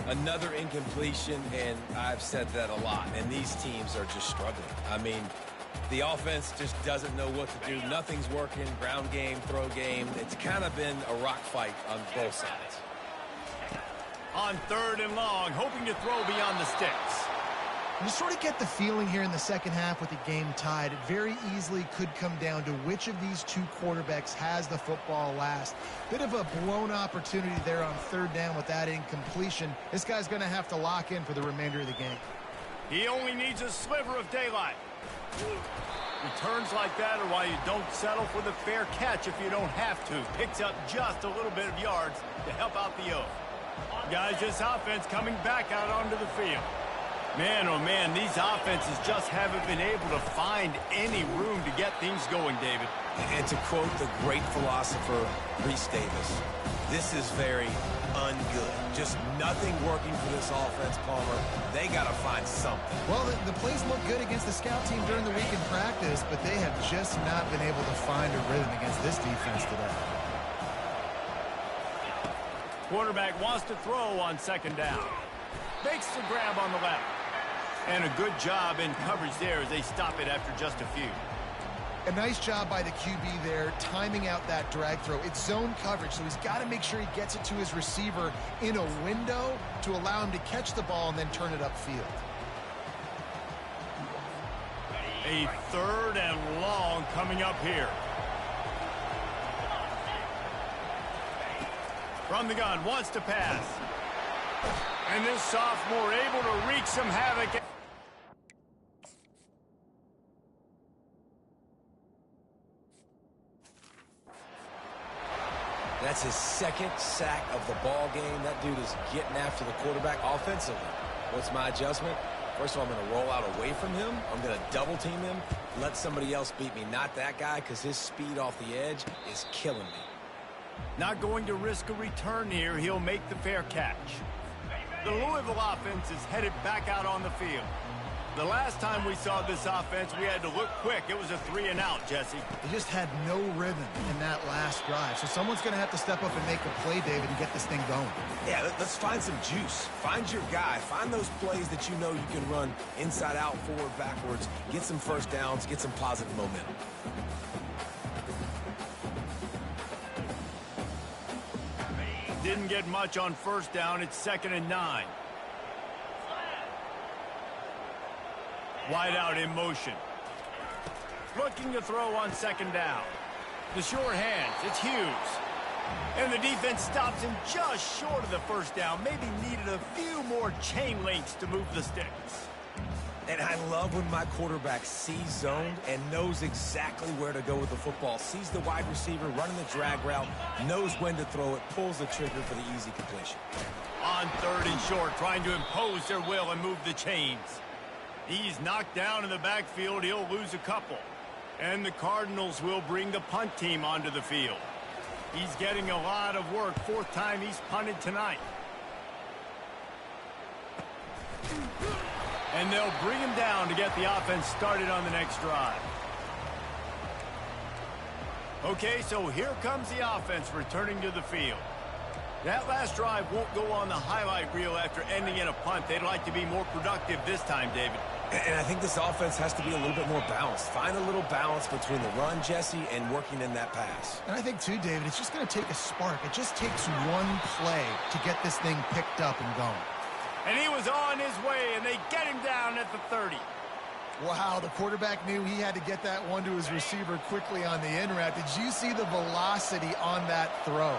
Another incompletion, and I've said that a lot, and these teams are just struggling. I mean, the offense just doesn't know what to do. Nothing's working. Ground game, throw game. It's kind of been a rock fight on both sides. On 3rd and long, hoping to throw beyond the sticks. You sort of get the feeling here in the second half with the game tied. It very easily could come down to which of these two quarterbacks has the football last. Bit of a blown opportunity there on 3rd down with that incompletion. This guy's going to have to lock in for the remainder of the game. He only needs a sliver of daylight. Returns like that are why you don't settle for the fair catch if you don't have to. Picks up just a little bit of yards to help out the Oak. Guys, this offense coming back out onto the field. Man, oh man, these offenses just haven't been able to find any room to get things going, David. And to quote the great philosopher, Reese Davis, this is very ungood. Just nothing working for this offense, Palmer. They got to find something. Well, the plays look good against the scout team during the week in practice, but they have just not been able to find a rhythm against this defense today. Quarterback wants to throw on 2nd down. Makes the grab on the left. And a good job in coverage there as they stop it after just a few. A nice job by the QB there, timing out that drag throw. It's zone coverage, so he's got to make sure he gets it to his receiver in a window to allow him to catch the ball and then turn it upfield. A 3rd and long coming up here. From the gun, wants to pass. And this sophomore able to wreak some havoc. That's his 2nd sack of the ball game. That dude is getting after the quarterback offensively. What's my adjustment? First of all, I'm going to roll out away from him. I'm going to double team him, let somebody else beat me. Not that guy, because his speed off the edge is killing me. Not going to risk a return here. He'll make the fair catch. The Louisville offense is headed back out on the field. The last time we saw this offense, we had to look quick. It was a 3-and-out, Jesse. They just had no rhythm in that last drive. So someone's going to have to step up and make a play, David, and get this thing going. Yeah, let's find some juice. Find your guy. Find those plays that you know you can run inside out, forward, backwards. Get some first downs. Get some positive momentum. Didn't get much on 1st down. It's 2nd and 9. Wide out in motion. Looking to throw on 2nd down. The short hands. It's Hughes. And the defense stops him just short of the 1st down. Maybe needed a few more chain links to move the sticks. And I love when my quarterback sees zoned and knows exactly where to go with the football. Sees the wide receiver running the drag route, knows when to throw it, pulls the trigger for the easy completion. On 3rd and short, trying to impose their will and move the chains. He's knocked down in the backfield. He'll lose a couple. And the Cardinals will bring the punt team onto the field. He's getting a lot of work. 4th time he's punted tonight. And they'll bring him down to get the offense started on the next drive. Okay, so here comes the offense returning to the field. That last drive won't go on the highlight reel after ending in a punt. They'd like to be more productive this time, David. And I think this offense has to be a little bit more balanced. Find a little balance between the run, Jesse, and working in that pass. And I think, too, David, it's just going to take a spark. It just takes one play to get this thing picked up and going. And he was on his way, and they get him down at the 30. Wow, the quarterback knew he had to get that one to his receiver quickly on the in route. Did you see the velocity on that throw?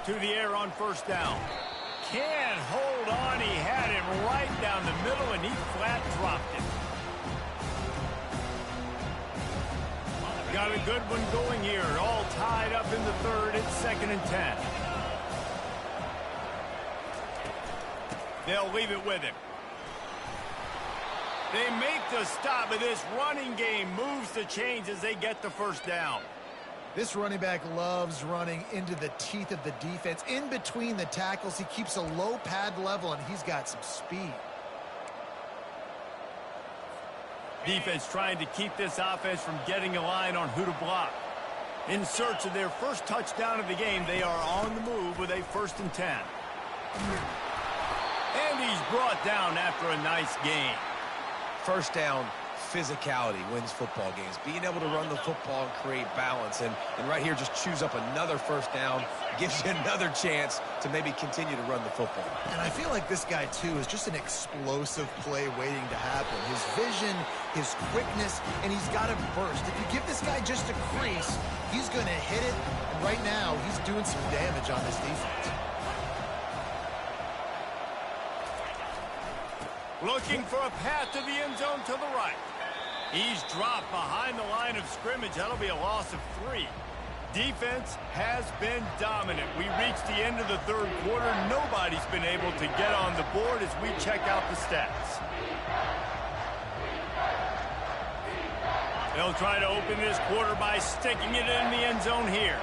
to the air on first down. Can't hold on. He had it right down the middle, and he flat dropped it. Got a good one going here. All tied up in the third. It's 2nd and 10. They'll leave it with him. They make the stop, but this running game moves the chains as they get the first down. This running back loves running into the teeth of the defense. In between the tackles, he keeps a low pad level, and he's got some speed. Defense trying to keep this offense from getting a line on who to block. In search of their first touchdown of the game, they are on the move with a 1st and 10. And he's brought down after a nice gain. First down, physicality wins football games. Being able to run the football and create balance. And right here, just choose up another first down. Gives you another chance to maybe continue to run the football. And I feel like this guy, too, is just an explosive play waiting to happen. His vision, his quickness, and he's got a burst. If you give this guy just a crease, he's going to hit it. And right now, he's doing some damage on this defense. Looking for a path to the end zone to the right. He's dropped behind the line of scrimmage. That'll be a loss of 3. Defense has been dominant. We reached the end of the third quarter. Nobody's been able to get on the board as we check out the stats. They'll try to open this quarter by sticking it in the end zone here.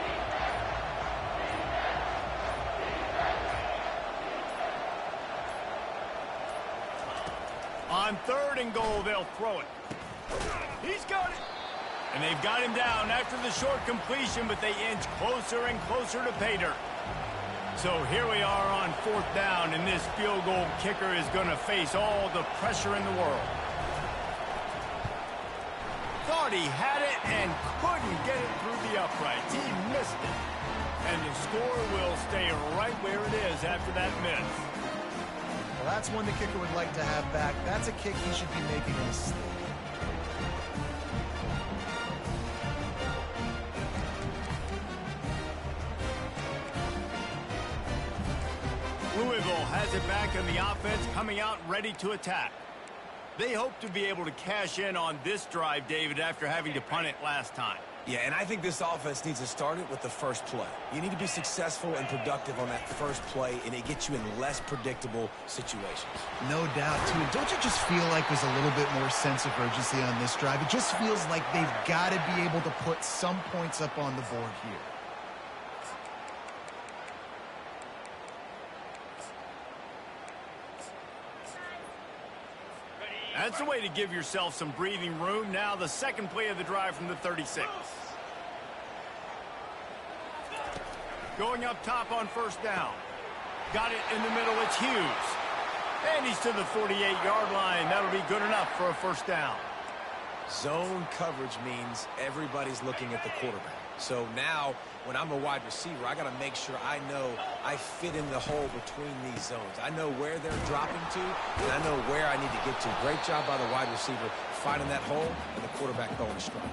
On 3rd and goal, they'll throw it. He's got it. And they've got him down after the short completion, but they inch closer and closer to pay dirt. So here we are on 4th down, and this field goal kicker is going to face all the pressure in the world. Thought he had it and couldn't get it through the uprights. He missed it. And the score will stay right where it is after that miss. Well, that's one the kicker would like to have back. That's a kick he should be making in his sleep. Louisville has it back in the offense, coming out ready to attack. They hope to be able to cash in on this drive, David, after having to punt it last time. Yeah, and I think this offense needs to start it with the first play. You need to be successful and productive on that first play, and it gets you in less predictable situations. No doubt, too. And don't you just feel like there's a little bit more sense of urgency on this drive? It just feels like they've got to be able to put some points up on the board here. That's a way to give yourself some breathing room. Now the second play of the drive from the 36. Going up top on first down. Got it in the middle. It's Hughes. And he's to the 48-yard line. That'll be good enough for a first down. Zone coverage means everybody's looking at the quarterback. So now, when I'm a wide receiver, I got to make sure I know I fit in the hole between these zones. I know where they're dropping to, and I know where I need to get to. Great job by the wide receiver finding that hole, and the quarterback throwing a strike.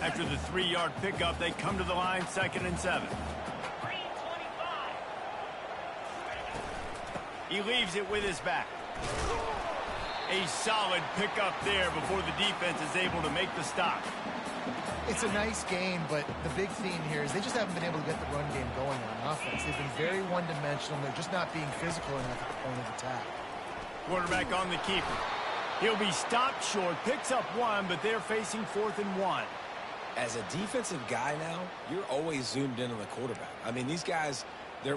After the 3-yard pickup, they come to the line, 2nd and 7. He leaves it with his back. A solid pickup there before the defense is able to make the stop. It's a nice game, but the big theme here is they just haven't been able to get the run game going on offense. They've been very one-dimensional. They're just not being physical enough at the point of attack. Quarterback on the keeper. He'll be stopped short, picks up 1, but they're facing 4th and 1. As a defensive guy now, you're always zoomed in on the quarterback. I mean, these guys,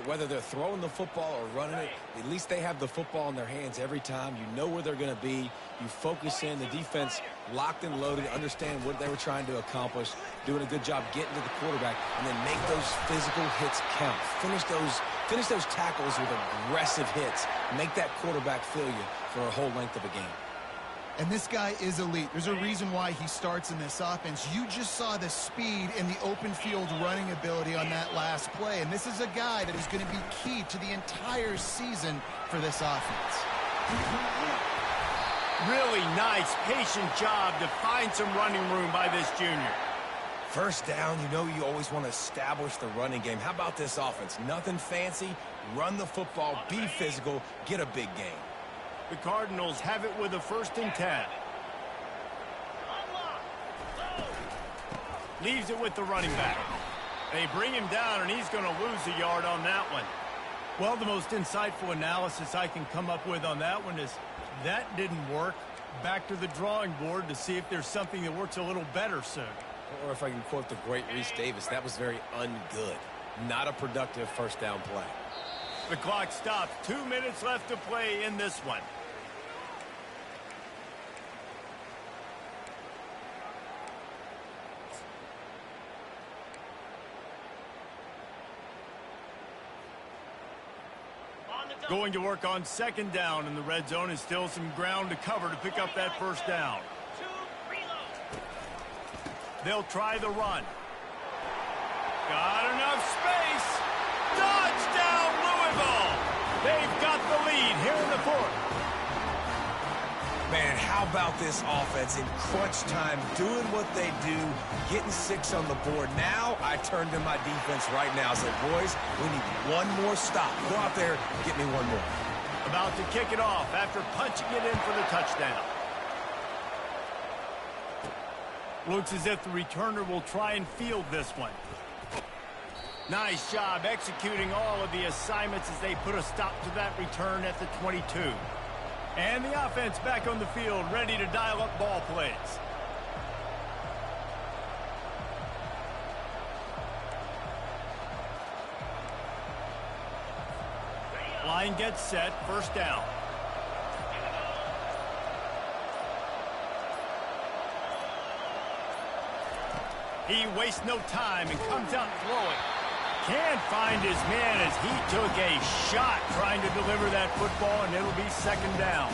whether they're throwing the football or running it, at least they have the football in their hands every time. You know where they're going to be. You focus in. The defense locked and loaded, understand what they were trying to accomplish, doing a good job getting to the quarterback, and then make those physical hits count. Finish those tackles with aggressive hits. Make that quarterback feel you for a whole length of a game. And this guy is elite. There's a reason why he starts in this offense. You just saw the speed and the open field running ability on that last play. And this is a guy that is going to be key to the entire season for this offense. Really nice, patient job to find some running room by this junior. First down, you know you always want to establish the running game. How about this offense? Nothing fancy. Run the football, be physical, get a big gain. The Cardinals have it with a 1st and 10. Leaves it with the running back. They bring him down, and he's going to lose a yard on that one. Well, the most insightful analysis I can come up with on that one is that didn't work. Back to the drawing board to see if there's something that works a little better soon. Or if I can quote the great Reese Davis, that was very ungood. Not a productive first down play. The clock stops. 2 minutes left to play in this one. Going to work on 2nd down in the red zone, and still some ground to cover to pick up that 1st down. They'll try the run. Got enough space. Touchdown, Louisville. They've got the lead here in the 4th. Man, how about this offense in crunch time, doing what they do, getting 6 on the board. Now I turn to my defense right now and say, boys, we need one more stop. Go out there, get me one more. About to kick it off after punching it in for the touchdown. Looks as if the returner will try and field this one. Nice job executing all of the assignments as they put a stop to that return at the 22. And the offense back on the field, ready to dial up ball plays. Line gets set, 1st down. He wastes no time and comes out throwing. Can't find his man as he took a shot trying to deliver that football, and it'll be 2nd down.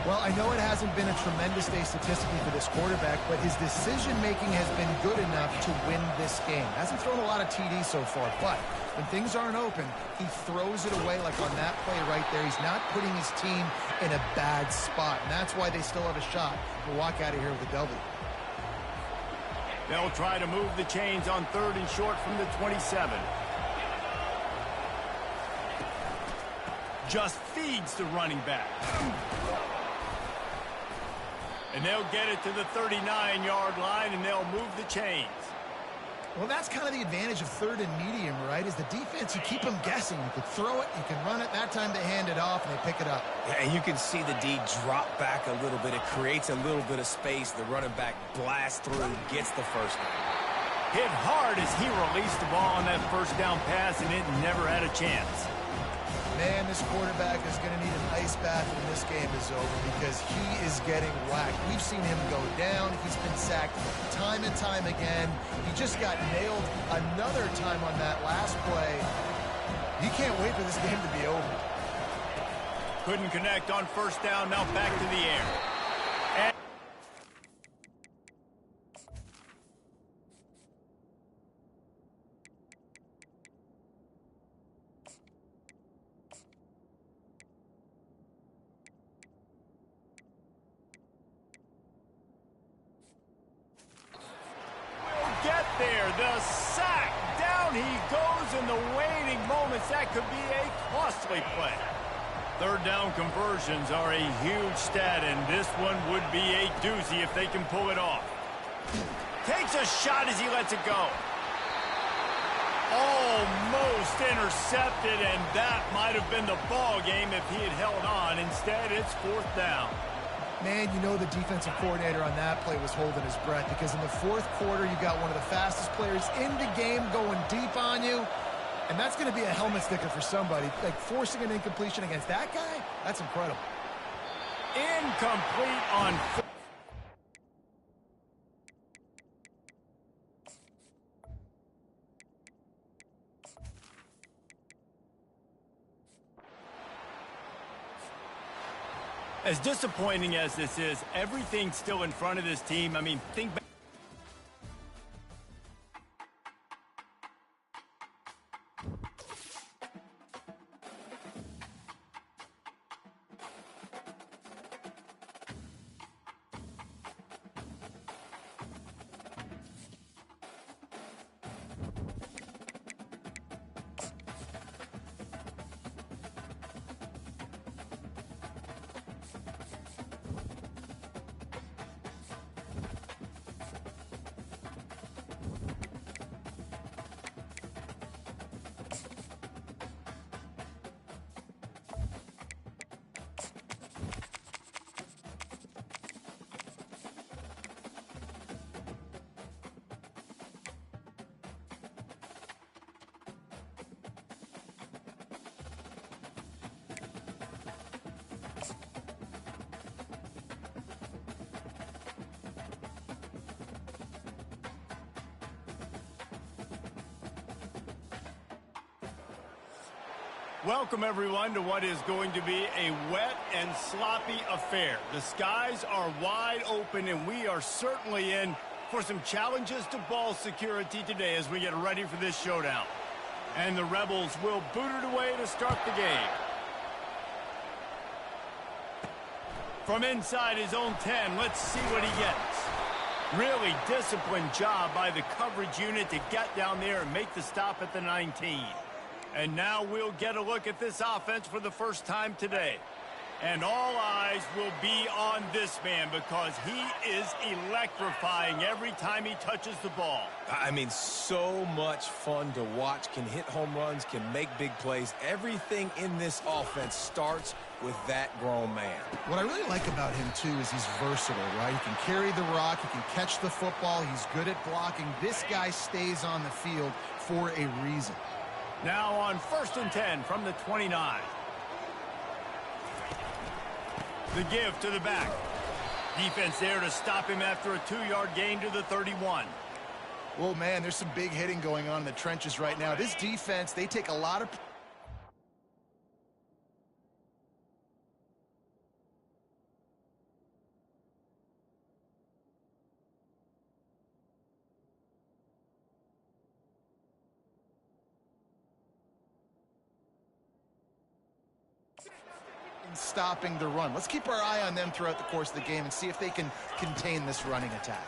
Well, I know it hasn't been a tremendous day statistically for this quarterback, but his decision-making has been good enough to win this game. Hasn't thrown a lot of TDs so far, but when things aren't open, he throws it away like on that play right there. He's not putting his team in a bad spot, and that's why they still have a shot to walk out of here with a W. They'll try to move the chains on 3rd and short from the 27. Just feeds the running back. And they'll get it to the 39-yard line, and they'll move the chains. Well, that's kind of the advantage of 3rd and medium, right? Is the defense, you keep them guessing. You can throw it, you can run it. That time they hand it off, and they pick it up. Yeah, and you can see the D drop back a little bit. It creates a little bit of space. The running back blasts through, gets the 1st down. Hit hard as he released the ball on that 1st down pass, and it never had a chance. Man, this quarterback is going to need an ice bath when this game is over because he is getting whacked. We've seen him go down. He's been sacked time and time again. He just got nailed another time on that last play. He can't wait for this game to be over. Couldn't connect on 1st down. Now back to the air. And there, the sack. Down he goes in the waning moments. That could be a costly play. 3rd down conversions are a huge stat, and this one would be a doozy if they can pull it off. Takes a shot as he lets it go. Almost intercepted, and that might have been the ball game if he had held on. Instead, it's 4th down. Man, you know the defensive coordinator on that play was holding his breath because in the 4th quarter, you got one of the fastest players in the game going deep on you, and that's going to be a helmet sticker for somebody. Like, forcing an incompletion against that guy, that's incredible. Incomplete on... As disappointing as this is, everything's still in front of this team. I mean, think back. Welcome, everyone, to what is going to be a wet and sloppy affair. The skies are wide open, and we are certainly in for some challenges to ball security today as we get ready for this showdown. And the Rebels will boot it away to start the game. From inside his own 10, let's see what he gets. Really disciplined job by the coverage unit to get down there and make the stop at the 19. And now we'll get a look at this offense for the first time today. And all eyes will be on this man because he is electrifying every time he touches the ball. I mean, so much fun to watch. Can hit home runs, can make big plays. Everything in this offense starts with that grown man. What I really like about him, too, is he's versatile, right? He can carry the rock, he can catch the football, he's good at blocking. This guy stays on the field for a reason. Now on 1st and 10 from the 29. The give to the back. Defense there to stop him after a 2-yard gain to the 31. Oh, man, there's some big hitting going on in the trenches right now. This defense, they take a lot of... stopping the run. Let's keep our eye on them throughout the course of the game and see if they can contain this running attack.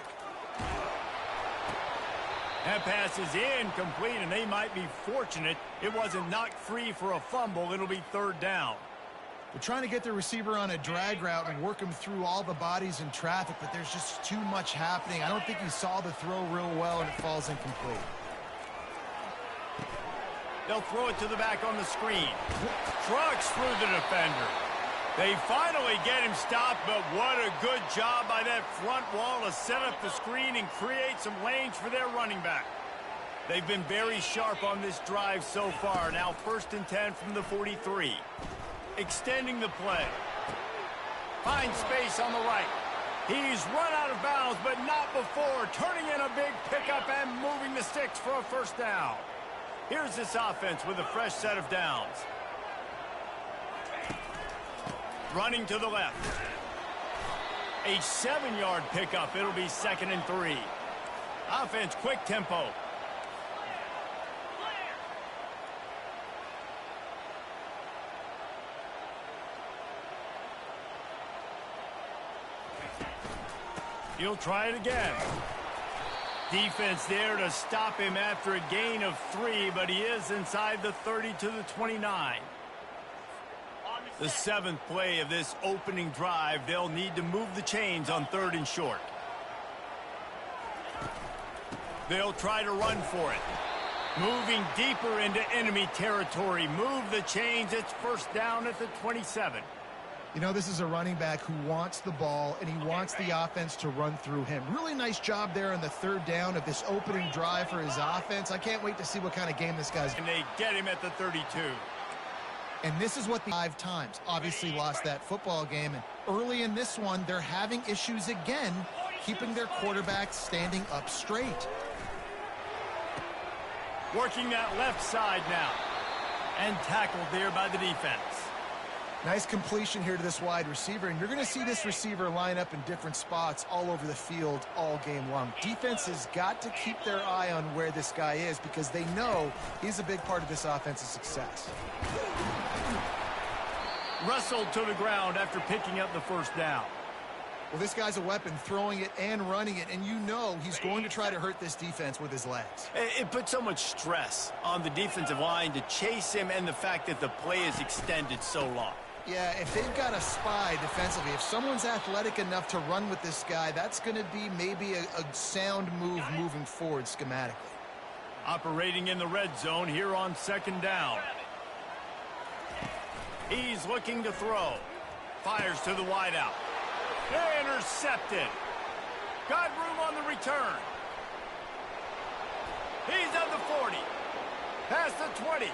That pass is incomplete, and they might be fortunate it wasn't knocked free for a fumble. It'll be 3rd down. They're trying to get the receiver on a drag route and work him through all the bodies in traffic, but there's just too much happening. I don't think he saw the throw real well, and it falls incomplete. They'll throw it to the back on the screen. Trucks through the defender. They finally get him stopped, but what a good job by that front wall to set up the screen and create some lanes for their running back. They've been very sharp on this drive so far. Now 1st and 10 from the 43. Extending the play. Finds space on the right. He's run out of bounds, but not before. Turning in a big pickup and moving the sticks for a 1st down. Here's this offense with a fresh set of downs. Running to the left. A 7-yard pickup. It'll be 2nd and 3. Offense, quick tempo. He'll try it again. Defense there to stop him after a gain of 3, but he is inside the 30 to the 29. The 7th play of this opening drive, they'll need to move the chains on 3rd and short. They'll try to run for it. Moving deeper into enemy territory. Move the chains. It's 1st down at the 27. You know, this is a running back who wants the ball, and he wants the offense to run through him. Really nice job there on the 3rd down of this opening drive for his offense. I can't wait to see what kind of game this guy's... And they get him at the 32. And this is what the 5 times obviously lost that football game. And early in this one, they're having issues again, keeping their quarterback standing up straight. Working that left side now. And tackled there by the defense. Nice completion here to this wide receiver. And you're going to see this receiver line up in different spots all over the field all game long. Defense has got to keep their eye on where this guy is because they know he's a big part of this offense's success. Wrestled to the ground after picking up the 1st down. Well, this guy's a weapon, throwing it and running it, and you know he's going to try to hurt this defense with his legs. It puts so much stress on the defensive line to chase him and the fact that the play is extended so long. Yeah, if they've got a spy defensively, if someone's athletic enough to run with this guy, that's going to be maybe a sound move moving forward schematically. Operating in the red zone here on 2nd down. He's looking to throw. Fires to the wideout. Intercepted. Got room on the return. He's at the 40. Past the 20.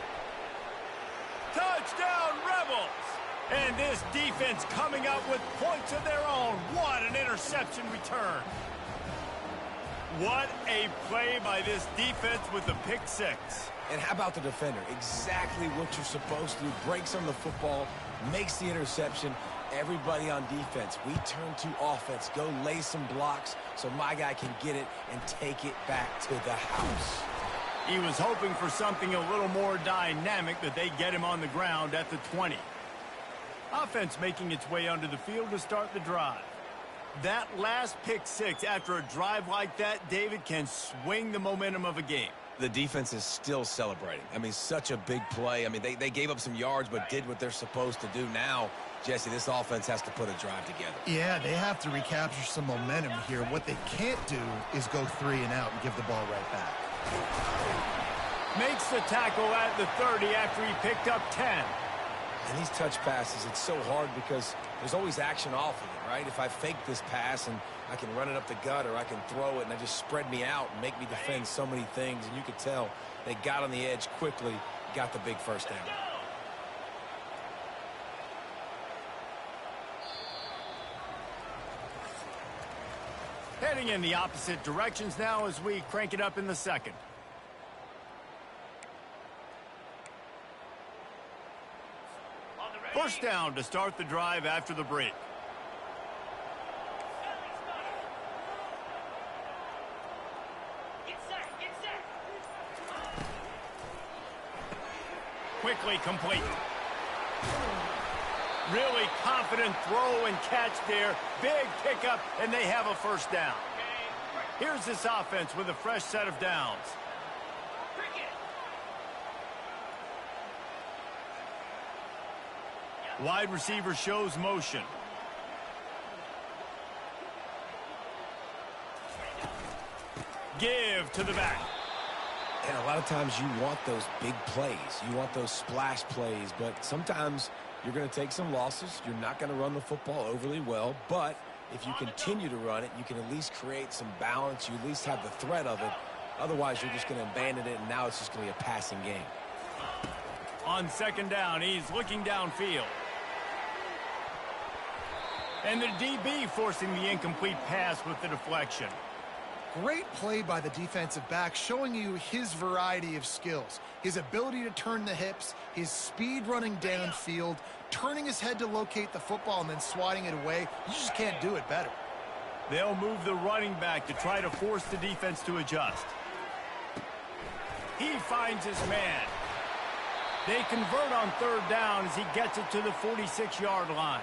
Touchdown, Rebels! And this defense coming up with points of their own. What an interception return. What a play by this defense with the pick 6. And how about the defender? Exactly what you're supposed to do. Breaks on the football, makes the interception. Everybody on defense, we turn to offense. Go lay some blocks so my guy can get it and take it back to the house. He was hoping for something a little more dynamic, that they get him on the ground at the 20. Offense making its way onto the field to start the drive. That last pick six after a drive like that, David, can swing the momentum of a game. The defense is still celebrating. I mean, such a big play. I mean, they gave up some yards but did what they're supposed to do. Now, Jesse, this offense has to put a drive together. Yeah, they have to recapture some momentum here. What they can't do is go 3 and out and give the ball right back. Makes the tackle at the 30 after he picked up 10. And these touch passes, it's so hard because there's always action off of it, right? If I fake this pass and I can run it up the gut or I can throw it and I just spread me out and make me defend so many things. And you could tell they got on the edge quickly, got the big first down. Heading in the opposite directions now as we crank it up in the second. First down to start the drive after the break. Quickly complete. Really confident throw and catch there. Big pickup, and they have a first down. Here's this offense with a fresh set of downs. Wide receiver shows motion. Give to the back. And a lot of times you want those big plays. You want those splash plays, but sometimes you're going to take some losses. You're not going to run the football overly well, but if you continue to run it, you can at least create some balance. You at least have the threat of it. Otherwise, you're just going to abandon it, and now it's just going to be a passing game. On second down, he's looking downfield. And the DB forcing the incomplete pass with the deflection. Great play by the defensive back, showing you his variety of skills. His ability to turn the hips, his speed running downfield, turning his head to locate the football and then swatting it away. You just can't do it better. They'll move the running back to try to force the defense to adjust. He finds his man. They convert on third down as he gets it to the 46-yard line.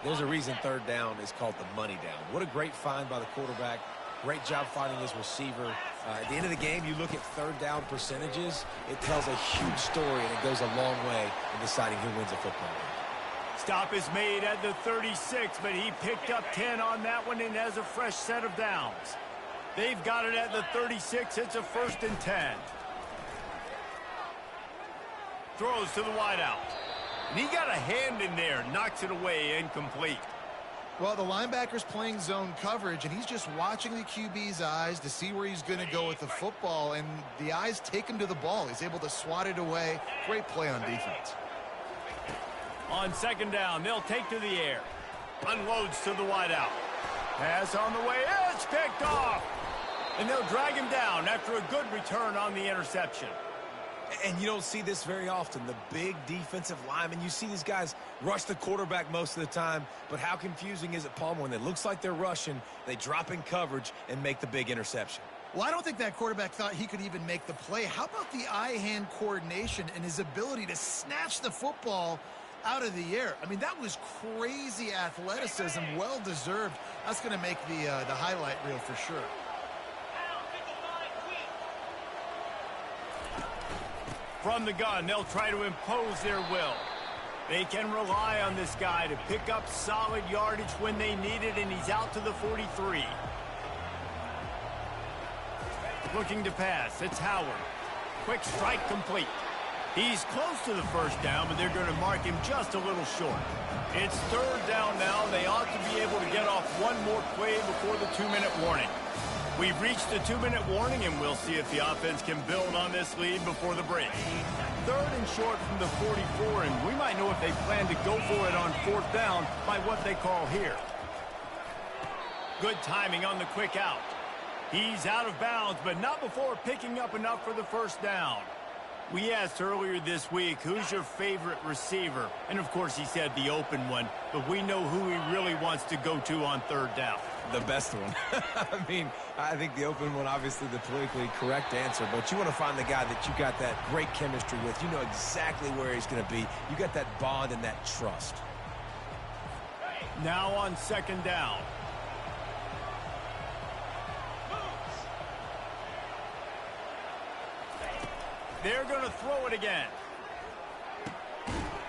There's a reason third down is called the money down. What a great find by the quarterback. Great job finding his receiver. At the end of the game, you look at third down percentages. It tells a huge story, and it goes a long way in deciding who wins a football game. Stop is made at the 36, but he picked up 10 on that one and has a fresh set of downs. They've got it at the 36. It's a 1st and 10. Throws to the wideout. And he got a hand in there, knocks it away, incomplete. Well, the linebacker's playing zone coverage, and he's just watching the QB's eyes to see where he's going to go with the football, and the eyes take him to the ball. He's able to swat it away. Great play on defense. On second down, they'll take to the air. Unloads to the wideout. Pass on the way. It's picked off. And they'll drag him down after a good return on the interception. And you don't see this very often. The big defensive linemen, you see these guys rush the quarterback most of the time, but how confusing is it, Palmer, when it looks like they're rushing, they drop in coverage and make the big interception? Well, I don't think that quarterback thought he could even make the play. How about the eye-hand coordination and his ability to snatch the football out of the air? I mean, that was crazy athleticism, well-deserved. That's going to make the highlight reel for sure. From the gun, they'll try to impose their will. They can rely on this guy to pick up solid yardage when they need it, and he's out to the 43. Looking to pass, it's Howard. Quick strike complete. He's close to the first down, but they're going to mark him just a little short. It's third down now. They ought to be able to get off one more play before the 2-minute warning. We've reached the 2-minute warning, and we'll see if the offense can build on this lead before the break. Third and short from the 44, and we might know if they plan to go for it on fourth down by what they call here. Good timing on the quick out. He's out of bounds, but not before picking up enough for the first down. We asked earlier this week, who's your favorite receiver? And, of course, he said the open one, but we know who he really wants to go to on third down. The best one. I mean, I think the open one, obviously the politically correct answer, but you want to find the guy that you got that great chemistry with. You know exactly where he's going to be. You got that bond and that trust. Now on second down. They're going to throw it again.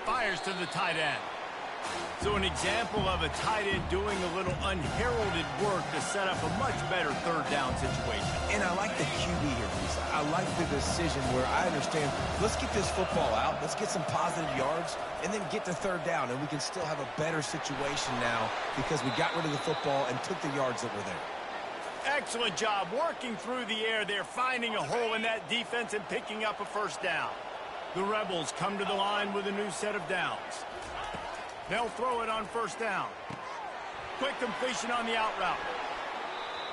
Fires to the tight end. So an example of a tight end doing a little unheralded work to set up a much better third down situation. And I like the QB here, Lisa. I like the decision where I understand, let's get this football out, let's get some positive yards, and then get to third down, and we can still have a better situation now because we got rid of the football and took the yards that were there. Excellent job working through the air there, finding a hole in that defense and picking up a first down. The Rebels come to the line with a new set of downs. They'll throw it on first down. Quick completion on the out route.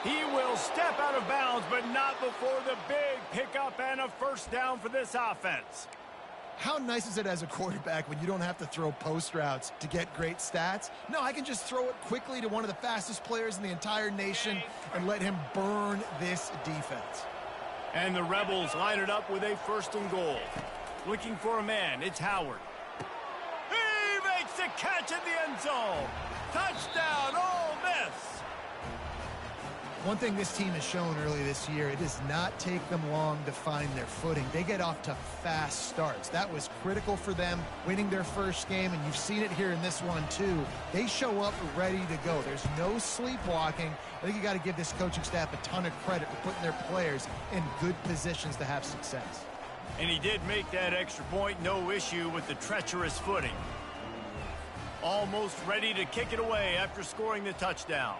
He will step out of bounds, but not before the big pickup and a first down for this offense. How nice is it as a quarterback when you don't have to throw post routes to get great stats? No, I can just throw it quickly to one of the fastest players in the entire nation and let him burn this defense. And the Rebels line it up with a first and goal. Looking for a man, it's Howard. He makes the catch in the end zone. Touchdown, Ole Miss. One thing this team has shown early this year, it does not take them long to find their footing. They get off to fast starts. That was critical for them winning their first game, and you've seen it here in this one too. They show up ready to go. There's no sleepwalking. I think you got to give this coaching staff a ton of credit for putting their players in good positions to have success. And he did make that extra point, no issue with the treacherous footing. Almost ready to kick it away after scoring the touchdown.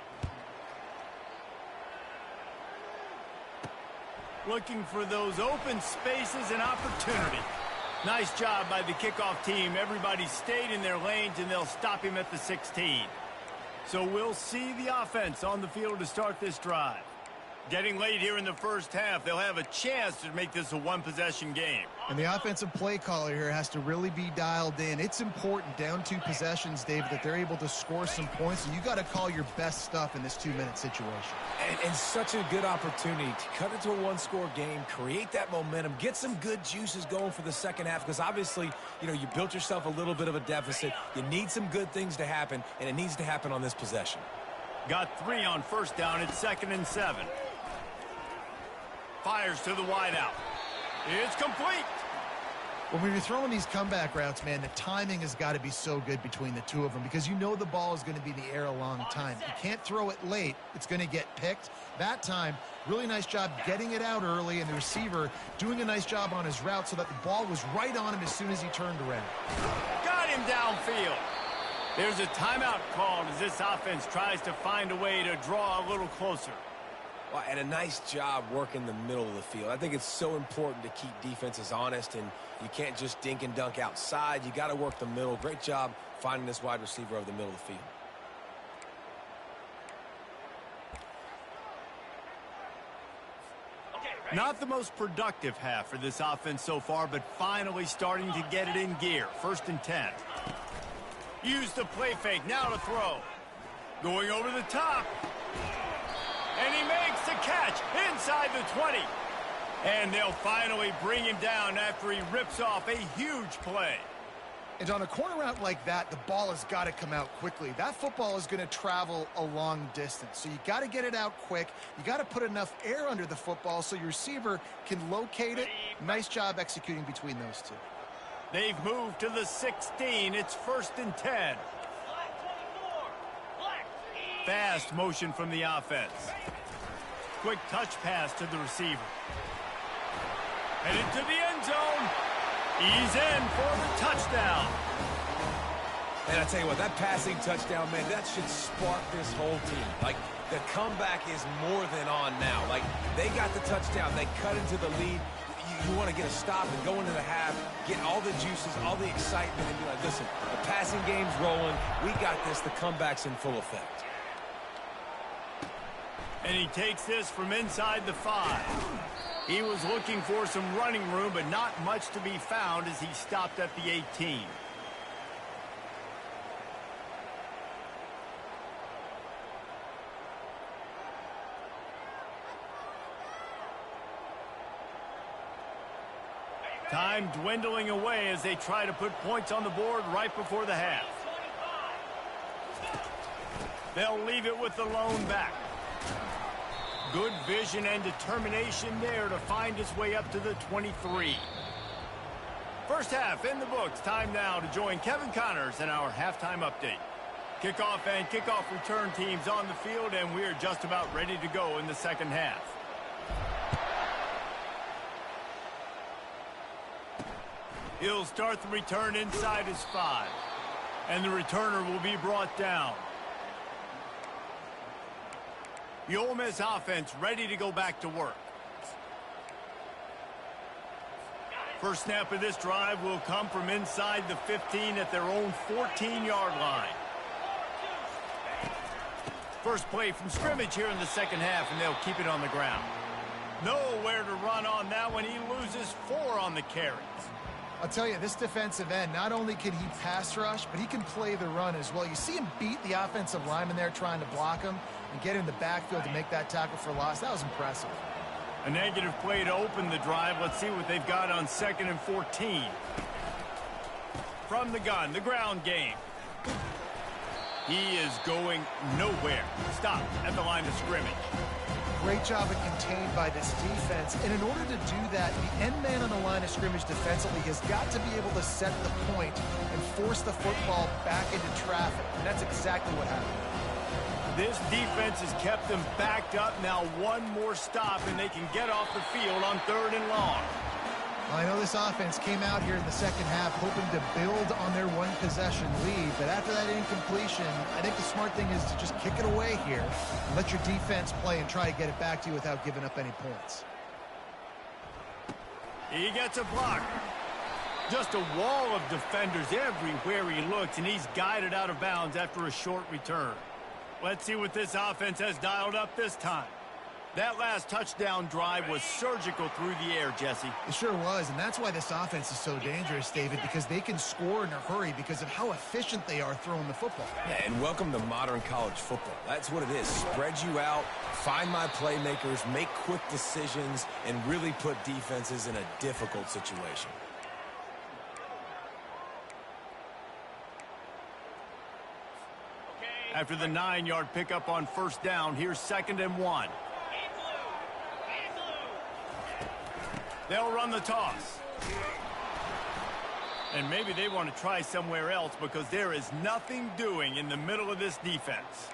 Looking for those open spaces and opportunity. Nice job by the kickoff team. Everybody stayed in their lanes, and they'll stop him at the 16. So we'll see the offense on the field to start this drive. Getting late here in the first half, they'll have a chance to make this a one-possession game. And the offensive play caller here has to really be dialed in. It's important down 2 possessions, David, that they're able to score some points. And you got to call your best stuff in this 2-minute situation. And such a good opportunity to cut into a one-score game, create that momentum, get some good juices going for the second half, because obviously, you know, you built yourself a little bit of a deficit. You need some good things to happen, and it needs to happen on this possession. Got 3 on first down. It's 2nd and 7. Fires to the wideout. It's complete. When you're throwing these comeback routes, man, the timing has got to be so good between the two of them because you know the ball is going to be in the air a long time. You can't throw it late. It's going to get picked. That time, really nice job getting it out early, and the receiver doing a nice job on his route so that the ball was right on him as soon as he turned around. Got him downfield. There's a timeout called as this offense tries to find a way to draw a little closer. Well, and a nice job working the middle of the field. I think it's so important to keep defenses honest, and you can't just dink and dunk outside. You got to work the middle. Great job finding this wide receiver over the middle of the field. Not the most productive half for this offense so far, but finally starting to get it in gear. 1st and 10. Use the play fake. Now to throw. Going over the top. And he makes the catch inside the 20. And they'll finally bring him down after he rips off a huge play. And on a corner route like that, the ball has got to come out quickly. That football is going to travel a long distance. So you got to get it out quick. You got to put enough air under the football so your receiver can locate it. Nice job executing between those two. They've moved to the 16. It's 1st and 10. Fast motion from the offense. Quick touch pass to the receiver. And into the end zone. He's in for the touchdown. And I tell you what, that passing touchdown, man, that should spark this whole team. Like, the comeback is more than on now. Like, they got the touchdown. They cut into the lead. You want to get a stop and go into the half, get all the juices, all the excitement, and be like, listen, the passing game's rolling. We got this. The comeback's in full effect. And he takes this from inside the 5. He was looking for some running room, but not much to be found as he stopped at the 18. Time dwindling away as they try to put points on the board right before the half. They'll leave it with the lone back. Good vision and determination there to find his way up to the 23. First half in the books. Time now to join Kevin Connors in our halftime update. Kickoff and kickoff return teams on the field, and we're just about ready to go in the second half. He'll start the return inside his 5. And the returner will be brought down. The Ole Miss offense ready to go back to work. First snap of this drive will come from inside the 15 at their own 14-yard line. First play from scrimmage here in the second half, and they'll keep it on the ground. Nowhere to run on that one. He loses 4 on the carries. I'll tell you, this defensive end, not only can he pass rush, but he can play the run as well. You see him beat the offensive lineman there trying to block him and get in the backfield to make that tackle for loss. That was impressive. A negative play to open the drive. Let's see what they've got on 2nd and 14. From the gun, the ground game. He is going nowhere. Stop at the line of scrimmage. Great job of contained by this defense. And in order to do that, the end man on the line of scrimmage defensively has got to be able to set the point and force the football back into traffic. And that's exactly what happened. This defense has kept them backed up. Now one more stop, and they can get off the field on 3rd and long. I know this offense came out here in the second half hoping to build on their one-possession lead, but after that incompletion, I think the smart thing is to just kick it away here and let your defense play and try to get it back to you without giving up any points. He gets a block. Just a wall of defenders everywhere he looks, and he's guided out of bounds after a short return. Let's see what this offense has dialed up this time. That last touchdown drive was surgical through the air, Jesse. It sure was, and that's why this offense is so dangerous, David, because they can score in a hurry because of how efficient they are throwing the football. Yeah, and welcome to modern college football. That's what it is. Spread you out, find my playmakers, make quick decisions, and really put defenses in a difficult situation. After the 9-yard pickup on first down, here's 2nd and 1. They'll run the toss. And maybe they want to try somewhere else because there is nothing doing in the middle of this defense.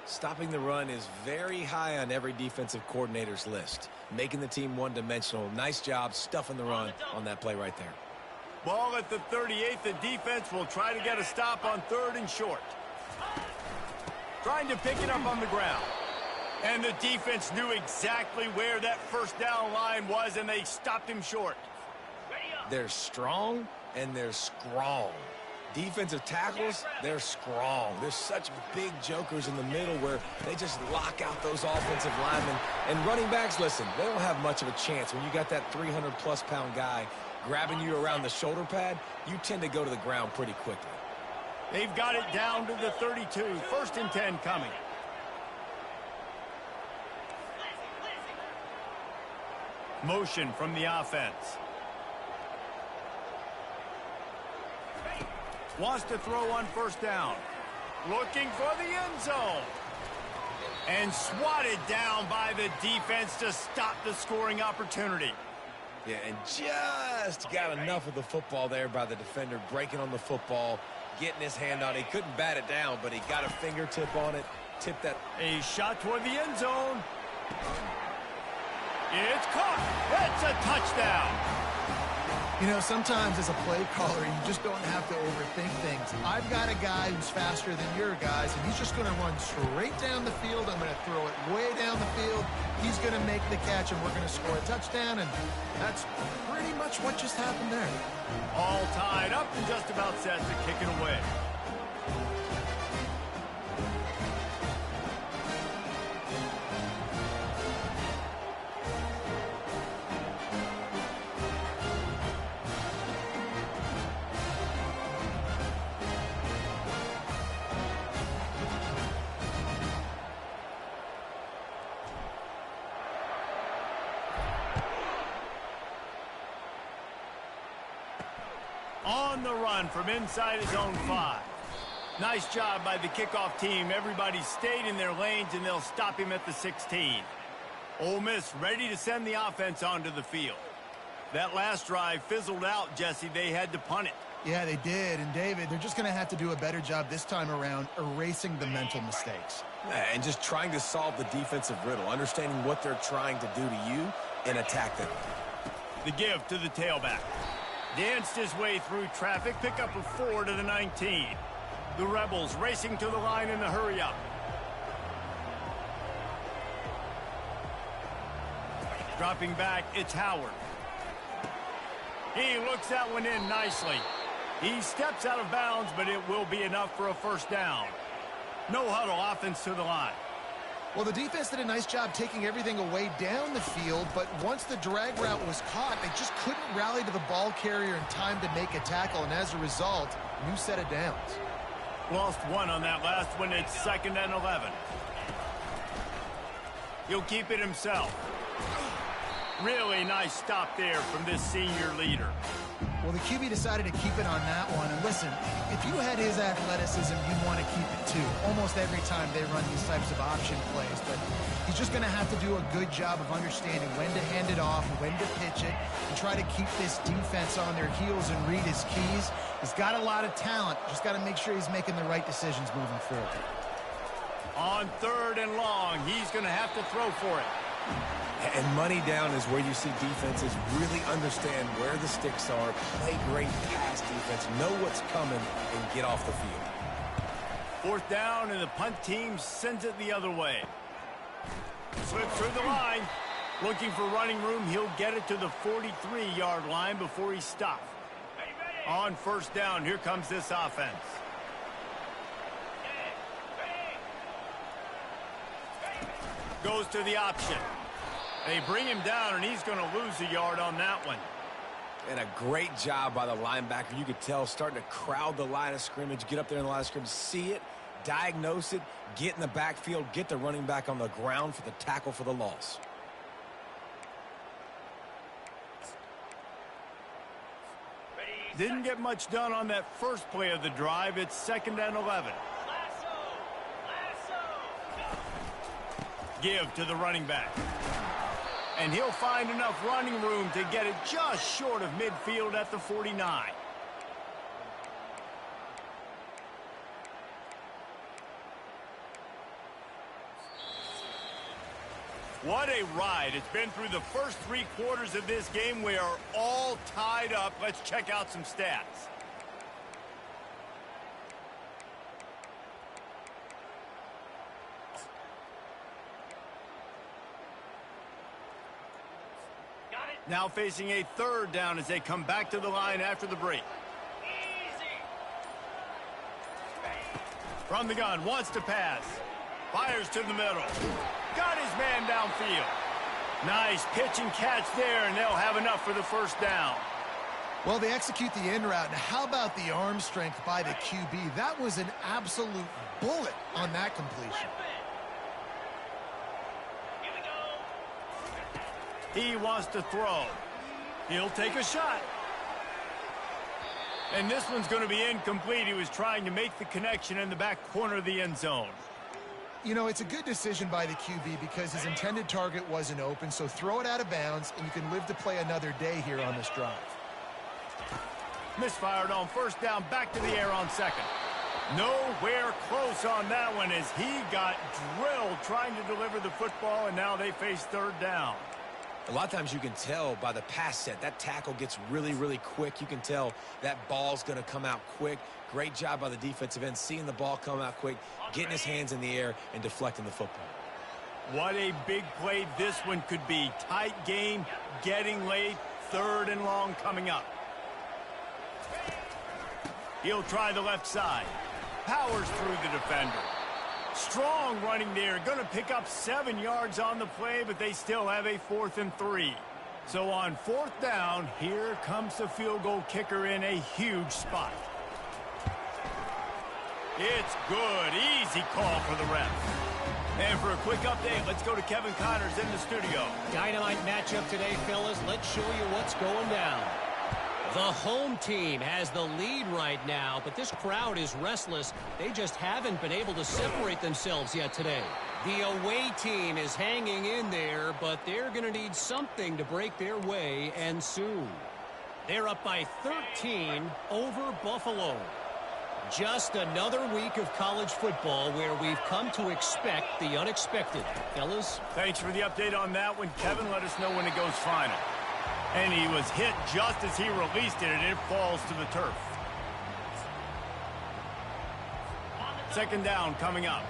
Stopping the run is very high on every defensive coordinator's list. Making the team one-dimensional. Nice job stuffing the run on that play right there. Ball at the 38. The defense will try to get a stop on 3rd and short. Trying to pick it up on the ground. And the defense knew exactly where that first down line was, and they stopped him short. They're strong, and they're strong. Defensive tackles, they're strong. There's such big jokers in the middle where they just lock out those offensive linemen. And running backs, listen, they don't have much of a chance. When you got that 300-plus pound guy grabbing you around the shoulder pad, you tend to go to the ground pretty quickly. They've got it down to the 32. 1st and 10 coming. Motion from the offense. Wants to throw on first down. Looking for the end zone. And swatted down by the defense to stop the scoring opportunity. Yeah, and just got enough of the football there by the defender, breaking on the football, getting his hand on it. He couldn't bat it down, but he got a fingertip on it, tipped that. A shot toward the end zone. It's caught. It's a touchdown. You know, sometimes as a play caller, you just don't have to overthink things. I've got a guy who's faster than your guys, and he's just going to run straight down the field. I'm going to throw it way down the field. He's going to make the catch, and we're going to score a touchdown, and that's pretty much what just happened there. All tied up and just about set to kick it away. on the run from inside his own 5. Nice job by the kickoff team. Everybody stayed in their lanes, and they'll stop him at the 16. Ole Miss ready to send the offense onto the field. That last drive fizzled out, Jesse. They had to punt it. Yeah, they did. And, David, they're just going to have to do a better job this time around erasing the mental mistakes. Yeah, and just trying to solve the defensive riddle, understanding what they're trying to do to you and attack them. The give to the tailback. Danced his way through traffic, pick up a 4 to the 19. The Rebels racing to the line in the hurry-up. Dropping back, it's Howard. He looks that one in nicely. He steps out of bounds, but it will be enough for a first down. No huddle offense to the line. Well, the defense did a nice job taking everything away down the field, but once the drag route was caught, they just couldn't rally to the ball carrier in time to make a tackle, and as a result, new set of downs. Lost 1 on that last one. It's 2nd and 11. He'll keep it himself. Really nice stop there from this senior leader. Well, the QB decided to keep it on that one. And listen, if you had his athleticism, you'd want to keep it too. Almost every time they run these types of option plays. But he's just going to have to do a good job of understanding when to hand it off, when to pitch it, and try to keep this defense on their heels and read his keys. He's got a lot of talent. Just got to make sure he's making the right decisions moving forward. On 3rd and long, he's going to have to throw for it. And money down is where you see defenses really understand where the sticks are, play great pass defense, know what's coming, and get off the field. 4th down, and the punt team sends it the other way. Slips through the line. Looking for running room. He'll get it to the 43-yard line before he stops. On 1st down, here comes this offense. Goes to the option. They bring him down, and he's going to lose a yard on that one. And a great job by the linebacker. You could tell starting to crowd the line of scrimmage, get up there in the line of scrimmage, see it, diagnose it, get in the backfield, get the running back on the ground for the tackle for the loss. Didn't get much done on that first play of the drive. It's 2nd and 11. Give to the running back. And he'll find enough running room to get it just short of midfield at the 49. What a ride. It's been through the first 3 quarters of this game. We are all tied up. Let's check out some stats. Now facing a 3rd down as they come back to the line after the break. From the gun, wants to pass. Fires to the middle. Got his man downfield. Nice pitch and catch there, and they'll have enough for the first down. Well, they execute the in route. Now, how about the arm strength by the QB? That was an absolute bullet on that completion. He wants to throw. He'll take a shot. And this one's going to be incomplete. He was trying to make the connection in the back corner of the end zone. You know, it's a good decision by the QB because his intended target wasn't open, so throw it out of bounds, and you can live to play another day here on this drive. Misfired on 1st down, back to the air on 2nd. Nowhere close on that one as he got drilled trying to deliver the football, and now they face 3rd down. A lot of times you can tell by the pass set, that tackle gets really, really quick. You can tell that ball's going to come out quick. Great job by the defensive end, seeing the ball come out quick, getting his hands in the air, and deflecting the football. What a big play this one could be. Tight game, getting late, 3rd and long coming up. He'll try the left side. Powers through the defender. Strong running there. Going to pick up 7 yards on the play, but they still have a 4th and 3. So on 4th down, here comes the field goal kicker in a huge spot. It's good. Easy call for the ref. And for a quick update, let's go to Kevin Connors in the studio. Dynamite matchup today, fellas. Let's show you what's going down. The home team has the lead right now, but this crowd is restless. They just haven't been able to separate themselves yet today. The away team is hanging in there, but they're going to need something to break their way, and soon. They're up by 13 over Buffalo. Just another week of college football where we've come to expect the unexpected. Fellas? Thanks for the update on that one. Kevin, let us know when it goes final. And he was hit just as he released it, and it falls to the turf. Second down coming up.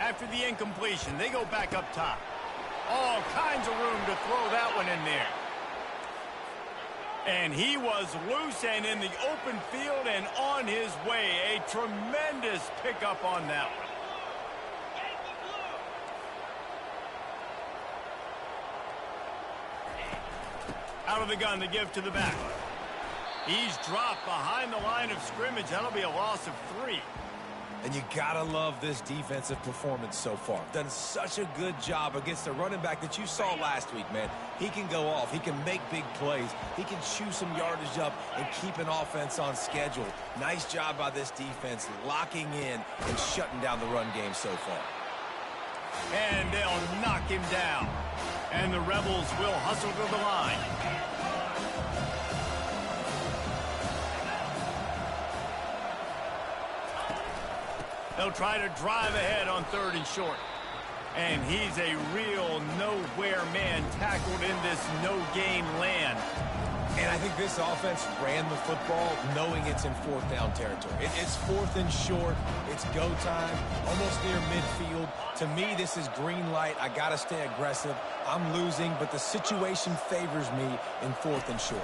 After the incompletion, they go back up top. All kinds of room to throw that one in there. And he was loose and in the open field and on his way. A tremendous pickup on that one. Out of the gun to give to the back. He's dropped behind the line of scrimmage. That'll be a loss of 3. And you gotta love this defensive performance so far. Done such a good job against the running back that you saw last week, man. He can go off. He can make big plays. He can chew some yardage up and keep an offense on schedule. Nice job by this defense locking in and shutting down the run game so far. And they'll knock him down. And the Rebels will hustle to the line. They'll try to drive ahead on 3rd and short. And he's a real nowhere man tackled in this no-gain land. And I think this offense ran the football knowing it's in 4th down territory. It's 4th and short. It's go time, almost near midfield. To me, this is green light. I got to stay aggressive. I'm losing, but the situation favors me in 4th and short.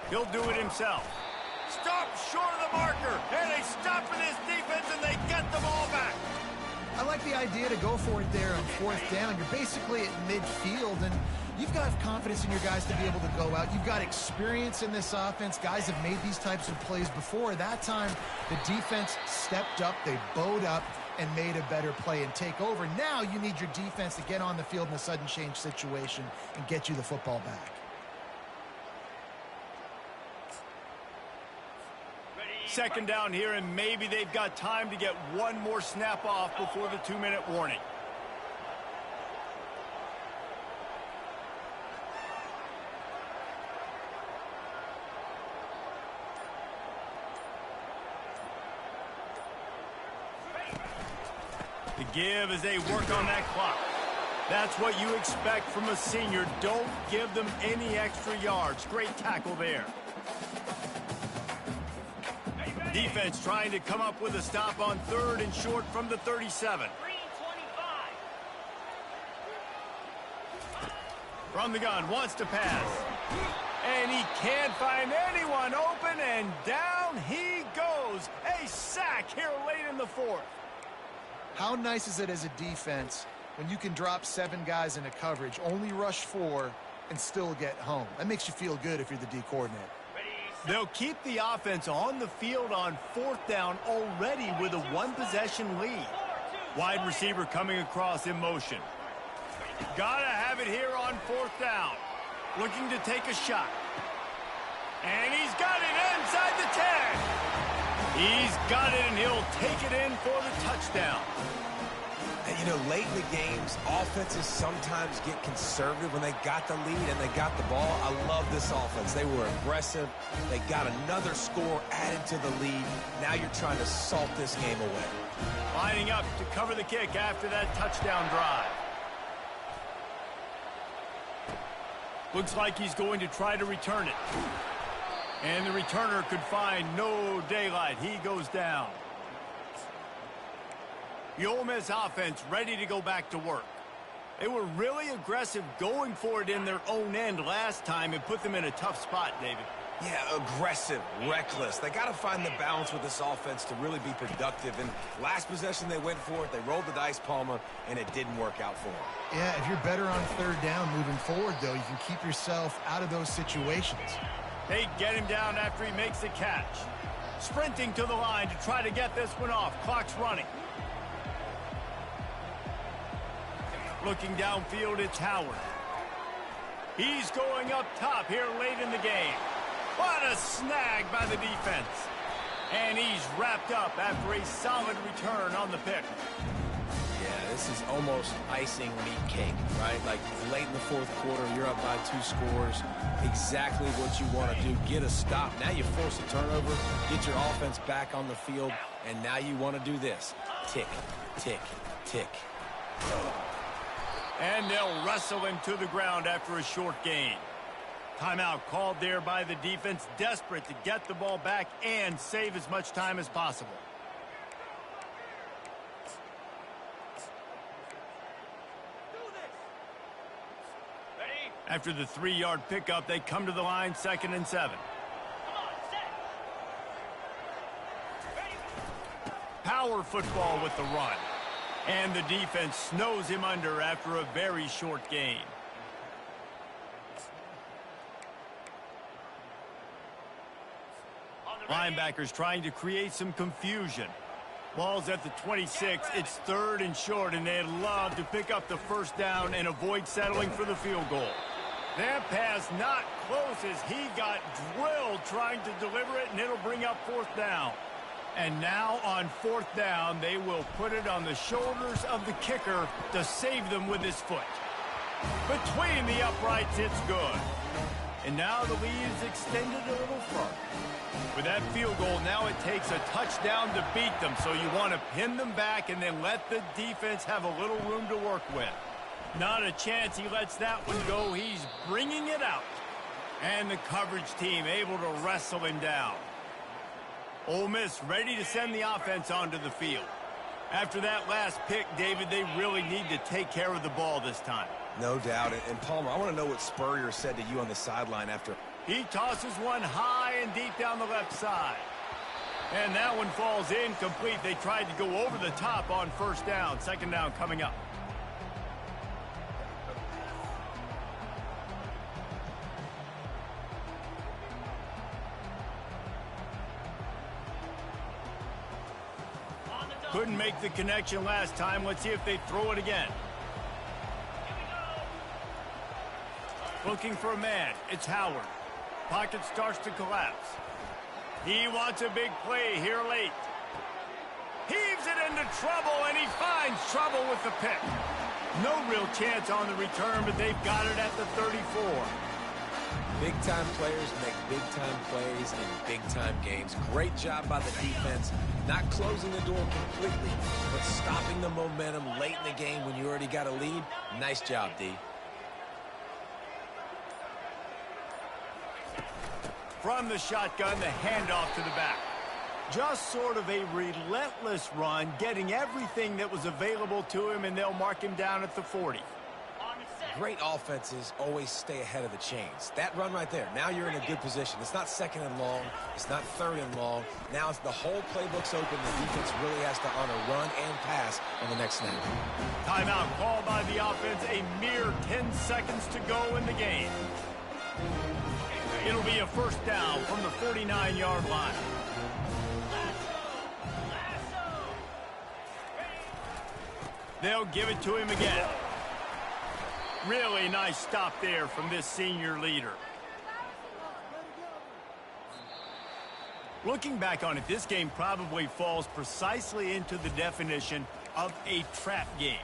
He'll do it himself. Stop short of the marker, and they stop for this defense, and they get the ball back. I like the idea to go for it there on 4th down. You're basically at midfield, and you've got confidence in your guys to be able to go out. You've got experience in this offense. Guys have made these types of plays before. That time, the defense stepped up, they bowed up, and made a better play and take over. Now you need your defense to get on the field in a sudden change situation and get you the football back. Second down here, and maybe they've got time to get one more snap off before the 2-minute warning. The give as they work on that clock. That's what you expect from a senior. Don't give them any extra yards. Great tackle there. Defense trying to come up with a stop on 3rd and short from the 37. From the gun, wants to pass. And he can't find anyone open, and down he goes. A sack here late in the 4th. How nice is it as a defense when you can drop 7 guys into coverage, only rush 4, and still get home? That makes you feel good if you're the D coordinator. They'll keep the offense on the field on 4th down already with a 1-possession lead. Wide receiver coming across in motion. Gotta have it here on 4th down. Looking to take a shot. And he's got it inside the 10. He's got it, and he'll take it in for the touchdown. And, you know, late in the games, offenses sometimes get conservative when they got the lead and they got the ball. I love this offense. They were aggressive. They got another score added to the lead. Now you're trying to salt this game away. Lining up to cover the kick after that touchdown drive. Looks like he's going to try to return it. And the returner could find no daylight. He goes down. The Ole Miss offense ready to go back to work. They were really aggressive going for it in their own end last time and put them in a tough spot, David. Yeah, aggressive, reckless. They got to find the balance with this offense to really be productive. And last possession they went for it. They rolled the dice, Palmer, and it didn't work out for them. Yeah, if you're better on 3rd down moving forward, though, you can keep yourself out of those situations. They get him down after he makes the catch. Sprinting to the line to try to get this one off. Clock's running. Looking downfield, it's Howard. He's going up top here late in the game. What a snag by the defense. And he's wrapped up after a solid return on the pick. Yeah, this is almost icing meat cake, right? Like late in the fourth quarter, you're up by 2 scores. Exactly what you want to do. Get a stop. Now you force a turnover, get your offense back on the field, and now you want to do this. Tick, tick, tick. And they'll wrestle him to the ground after a short gain. Timeout called there by the defense, desperate to get the ball back and save as much time as possible. After the 3-yard pickup, they come to the line, 2nd and 7. Power football with the run. And the defense snows him under after a very short gain. Linebackers trying to create some confusion. Ball's at the 26. It's 3rd and short, and they'd love to pick up the first down and avoid settling for the field goal. That pass not close as he got drilled trying to deliver it, and it'll bring up 4th down. And now on 4th down, they will put it on the shoulders of the kicker to save them with his foot. Between the uprights, it's good. And now the lead is extended a little further. With that field goal, now it takes a touchdown to beat them, so you want to pin them back and then let the defense have a little room to work with. Not a chance he lets that one go. He's bringing it out. And the coverage team able to wrestle him down. Ole Miss ready to send the offense onto the field. After that last pick, David, they really need to take care of the ball this time. No doubt. And Palmer, I want to know what Spurrier said to you on the sideline after. He tosses one high and deep down the left side. And that one falls incomplete. They tried to go over the top on 1st down. 2nd down coming up. Couldn't make the connection last time. Let's see if they throw it again. Looking for a man. It's Howard. Pocket starts to collapse. He wants a big play here late. Heaves it into trouble, and he finds trouble with the pick. No real chance on the return, but they've got it at the 34. Big-time players make big-time plays in big-time games. Great job by the defense, not closing the door completely, but stopping the momentum late in the game when you already got a lead. Nice job, D. From the shotgun, the handoff to the back. Just sort of a relentless run, getting everything that was available to him, and they'll mark him down at the 40. Great offenses always stay ahead of the chains. That run right there, now you're in a good position. It's not 2nd and long. It's not 3rd and long. Now it's the whole playbook's open. The defense really has to honor run and pass on the next snap. Timeout called by the offense. A mere 10 seconds to go in the game. It'll be a 1st down from the 49-yard line. They'll give it to him again. Really nice stop there from this senior leader. Looking back on it, this game probably falls precisely into the definition of a trap game.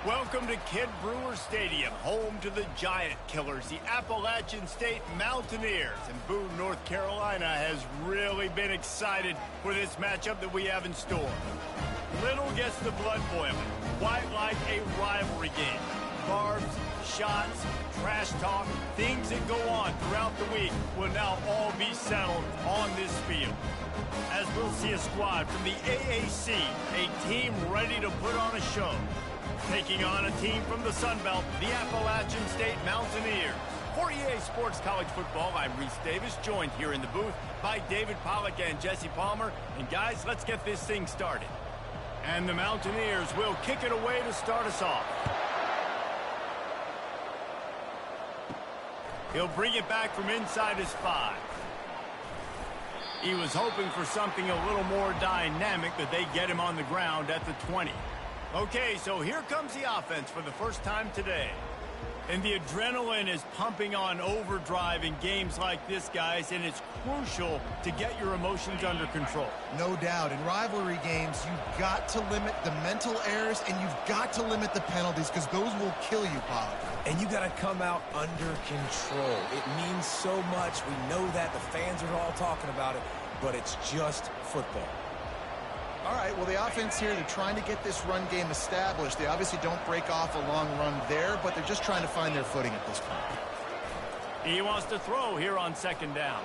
Welcome to Kidd Brewer Stadium, home to the Giant Killers, the Appalachian State Mountaineers. And Boone, North Carolina has really been excited for this matchup that we have in store. Little gets the blood boiling, quite like a rivalry game. Barbs, shots, trash talk, things that go on throughout the week will now all be settled on this field. As we'll see a squad from the AAC, a team ready to put on a show. Taking on a team from the Sun Belt, the Appalachian State Mountaineers. For EA Sports College Football, I'm Reese Davis, joined here in the booth by David Pollack and Jesse Palmer. And guys, let's get this thing started. And the Mountaineers will kick it away to start us off. He'll bring it back from inside his 5. He was hoping for something a little more dynamic, but they get him on the ground at the 20. Okay, so here comes the offense for the first time today. And the adrenaline is pumping on overdrive in games like this, guys, and it's crucial to get your emotions under control. No doubt. In rivalry games, you've got to limit the mental errors, and you've got to limit the penalties, because those will kill you, Pollack. And you got to come out under control. It means so much. We know that. The fans are all talking about it, but it's just football. All right, well, the offense here, they're trying to get this run game established. They obviously don't break off a long run there, but they're just trying to find their footing at this point. He wants to throw here on second down.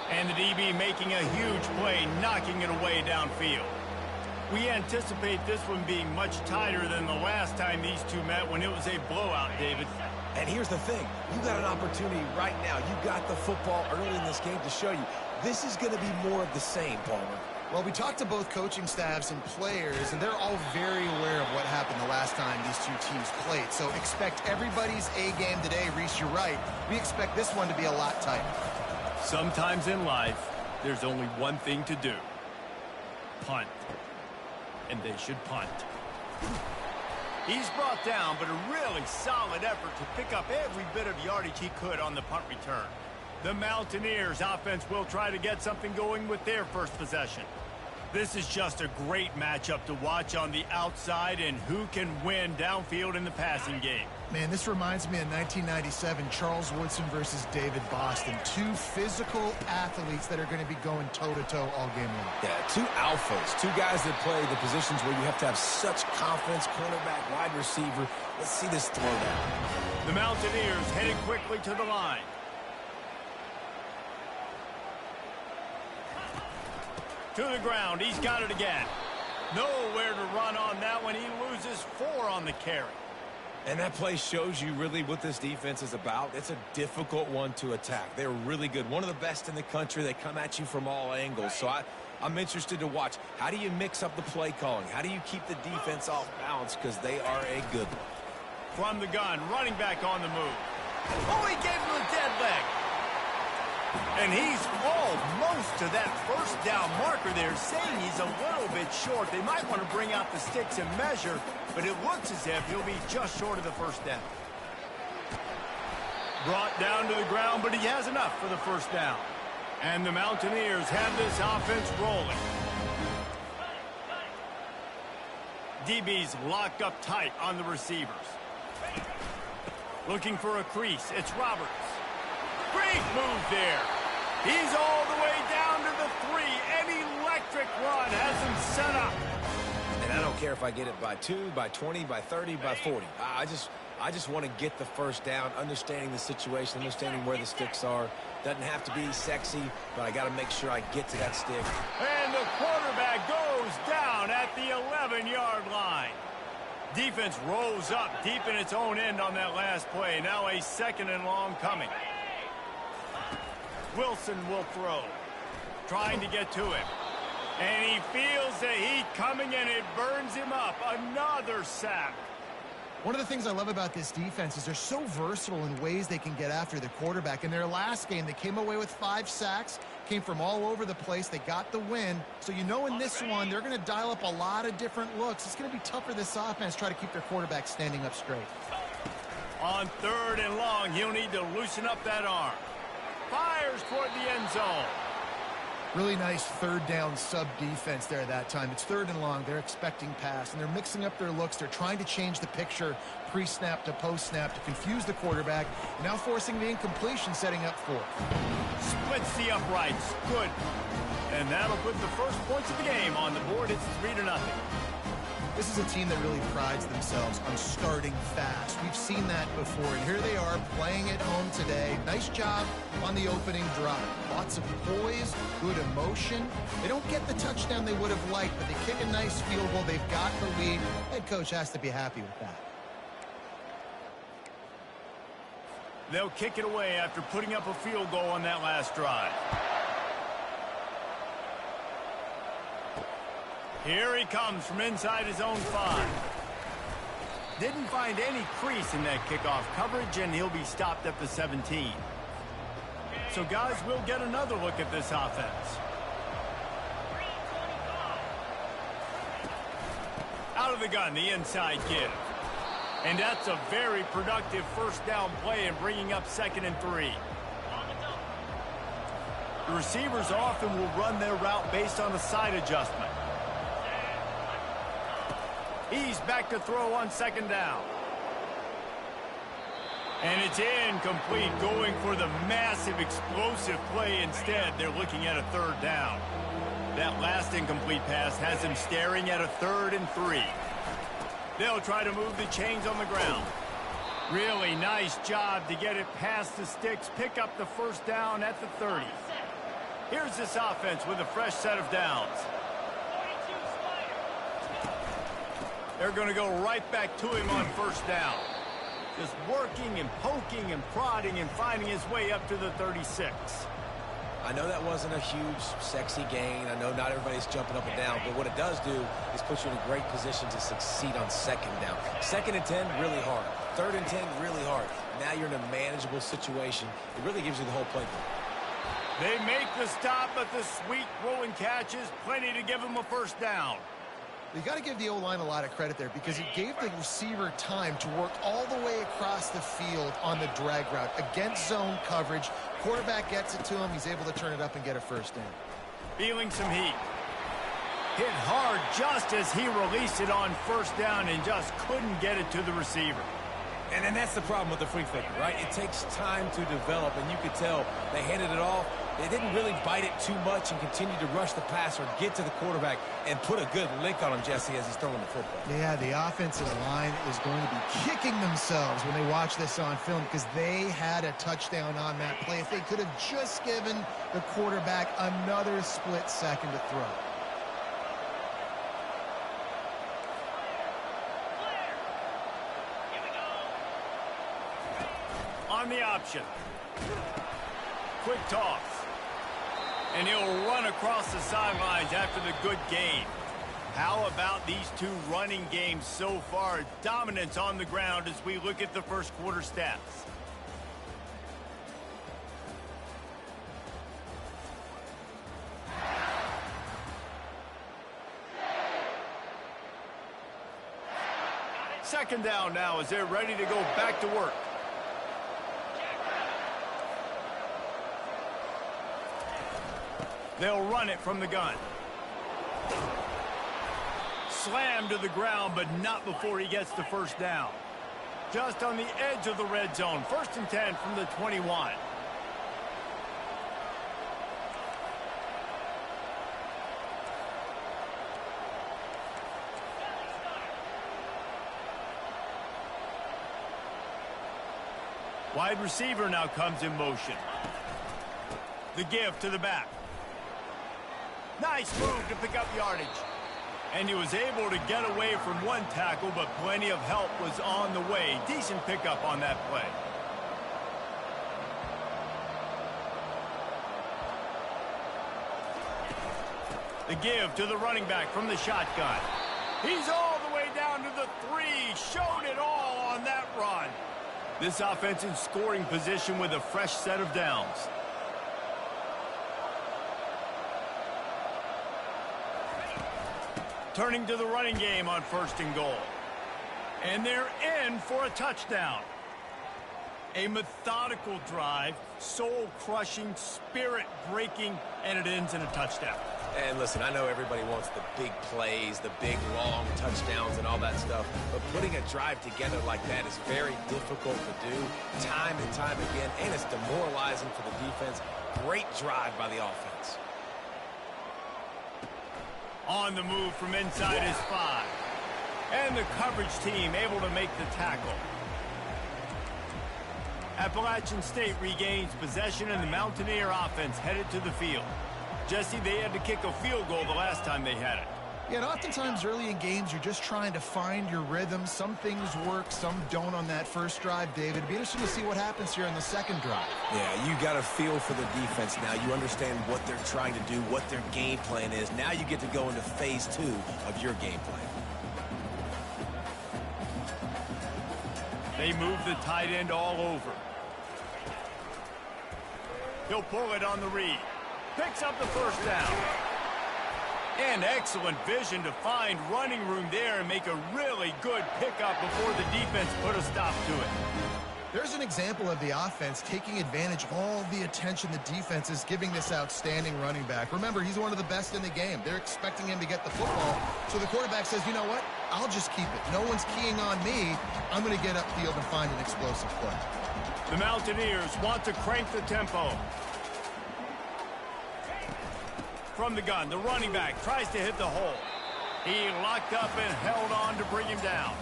And the DB making a huge play, knocking it away downfield. We anticipate this one being much tighter than the last time these two met when it was a blowout, David. And here's the thing. You got an opportunity right now. You got the football early in this game to show you. This is going to be more of the same, Palmer. Well, we talked to both coaching staffs and players, and they're all very aware of what happened the last time these two teams played. So expect everybody's A-game today. Reese, you're right. We expect this one to be a lot tighter. Sometimes in life, there's only one thing to do. Punt. And they should punt. He's brought down, but a really solid effort to pick up every bit of yardage he could on the punt return. The Mountaineers offense will try to get something going with their first possession. This is just a great matchup to watch on the outside and who can win downfield in the passing game. Man, this reminds me of 1997, Charles Woodson versus David Boston. Two physical athletes that are going to be going toe-to-toe all game long. Yeah, two alphas, two guys that play the positions where you have to have such confidence, cornerback, wide receiver. Let's see this throwdown. The Mountaineers headed quickly to the line. To the ground, he's got it again. Nowhere to run on that one. He loses 4 on the carry. And that play shows you really what this defense is about. It's a difficult one to attack. They're really good. One of the best in the country. They come at you from all angles. So I'm interested to watch. How do you mix up the play calling? How do you keep the defense off balance? Because they are a good one. From the gun, running back on the move. Oh, he gave him a dead leg. And he's almost to that first down marker there, saying he's a little bit short. They might want to bring out the sticks and measure, but it looks as if he'll be just short of the first down. Brought down to the ground, but he has enough for the first down. And the Mountaineers have this offense rolling. DB's locked up tight on the receivers. Looking for a crease. It's Roberts. Great move there. He's all the way down to the 3. An electric run has him set up. And I don't care if I get it by 2, by 20, by 30, by 40. I just want to get the first down, understanding the situation, understanding where the sticks are. Doesn't have to be sexy, but I got to make sure I get to that stick. And the quarterback goes down at the 11-yard line. Defense rolls up deep in its own end on that last play. Now a 2nd and long coming. Wilson will throw. Trying to get to him. And he feels the heat coming, and it burns him up. Another sack. One of the things I love about this defense is they're so versatile in ways they can get after the quarterback. In their last game, they came away with 5 sacks, came from all over the place. They got the win. So you know in this one, they're going to dial up a lot of different looks. It's going to be tough for this offense to try to keep their quarterback standing up straight. On 3rd and long, he'll need to loosen up that arm. Fires toward the end zone. Really nice third down sub defense there that time. It's third and long. They're expecting pass, and they're mixing up their looks. They're trying to change the picture pre-snap to post-snap to confuse the quarterback, and now forcing the incompletion, setting up fourth. Splits the uprights. Good. And that'll put the first points of the game on the board. It's 3-0. This is a team that really prides themselves on starting fast. We've seen that before, and here they are playing at home today. Nice job on the opening drive. Lots of poise, good emotion. They don't get the touchdown they would have liked, but they kick a nice field goal. They've got the lead. Head coach has to be happy with that. They'll kick it away after putting up a field goal on that last drive. Here he comes from inside his own 5. Didn't find any crease in that kickoff coverage, and he'll be stopped at the 17. So, guys, we'll get another look at this offense. Out of the gun, the inside give. And that's a very productive first down play and bringing up 2nd and 3. The receivers often will run their route based on a side adjustment. He's back to throw on 2nd down. And it's incomplete, going for the massive explosive play instead. They're looking at a 3rd down. That last incomplete pass has him staring at a 3rd and 3. They'll try to move the chains on the ground. Really nice job to get it past the sticks, pick up the first down at the 30. Here's this offense with a fresh set of downs. They're going to go right back to him on first down. Just working and poking and prodding and finding his way up to the 36. I know that wasn't a huge, sexy gain. I know not everybody's jumping up and down, but what it does do is put you in a great position to succeed on 2nd down. 2nd and 10, really hard. 3rd and 10, really hard. Now you're in a manageable situation. It really gives you the whole playbook. They make the stop, but the sweet throwing catch is plenty to give him a first down. You got to give the O-line a lot of credit there because he gave the receiver time to work all the way across the field on the drag route against zone coverage. Quarterback gets it to him. He's able to turn it up and get a first down. Feeling some heat. Hit hard just as he released it on first down and just couldn't get it to the receiver. And then that's the problem with the free flicker, right? It takes time to develop, and you could tell they handed it off. They didn't really bite it too much and continue to rush the passer, get to the quarterback, and put a good lick on him, Jesse, as he's throwing the football. Yeah, the offensive line is going to be kicking themselves when they watch this on film because they had a touchdown on that play. If they could have just given the quarterback another split second to throw. On the option. Quick toss. And he'll run across the sidelines after the good gain. How about these two running games so far? Dominance on the ground as we look at the first quarter stats. Second down now as they're ready to go back to work. They'll run it from the gun. Slammed to the ground, but not before he gets the first down. Just on the edge of the red zone. 1st and 10 from the 21. Wide receiver now comes in motion. The give to the back. Nice move to pick up yardage. And he was able to get away from one tackle, but plenty of help was on the way. Decent pickup on that play. The give to the running back from the shotgun. He's all the way down to the 3. Showed it all on that run. This offense in scoring position with a fresh set of downs. Turning to the running game on 1st and goal. And they're in for a touchdown. A methodical drive, soul-crushing, spirit-breaking, and it ends in a touchdown. And listen, I know everybody wants the big plays, the big, long touchdowns and all that stuff, but putting a drive together like that is very difficult to do time and time again, and it's demoralizing for the defense. Great drive by the offense. On the move from inside his 5. And the coverage team able to make the tackle. Appalachian State regains possession, and the Mountaineer offense headed to the field. Jesse, they had to kick a field goal the last time they had it. Yeah, and oftentimes early in games, you're just trying to find your rhythm. Some things work, some don't on that first drive, David. It'd be interesting to see what happens here on the second drive. Yeah, you got a feel for the defense now. You understand what they're trying to do, what their game plan is. Now you get to go into phase 2 of your game plan. They move the tight end all over. He'll pull it on the read. Picks up the first down. And excellent vision to find running room there and make a really good pickup before the defense put a stop to it. There's an example of the offense taking advantage of all the attention the defense is giving this outstanding running back. Remember, he's one of the best in the game. They're expecting him to get the football. So the quarterback says, you know what? I'll just keep it. No one's keying on me. I'm going to get upfield and find an explosive play. The Mountaineers want to crank the tempo. From the gun, the running back tries to hit the hole. He locked up and held on to bring him down.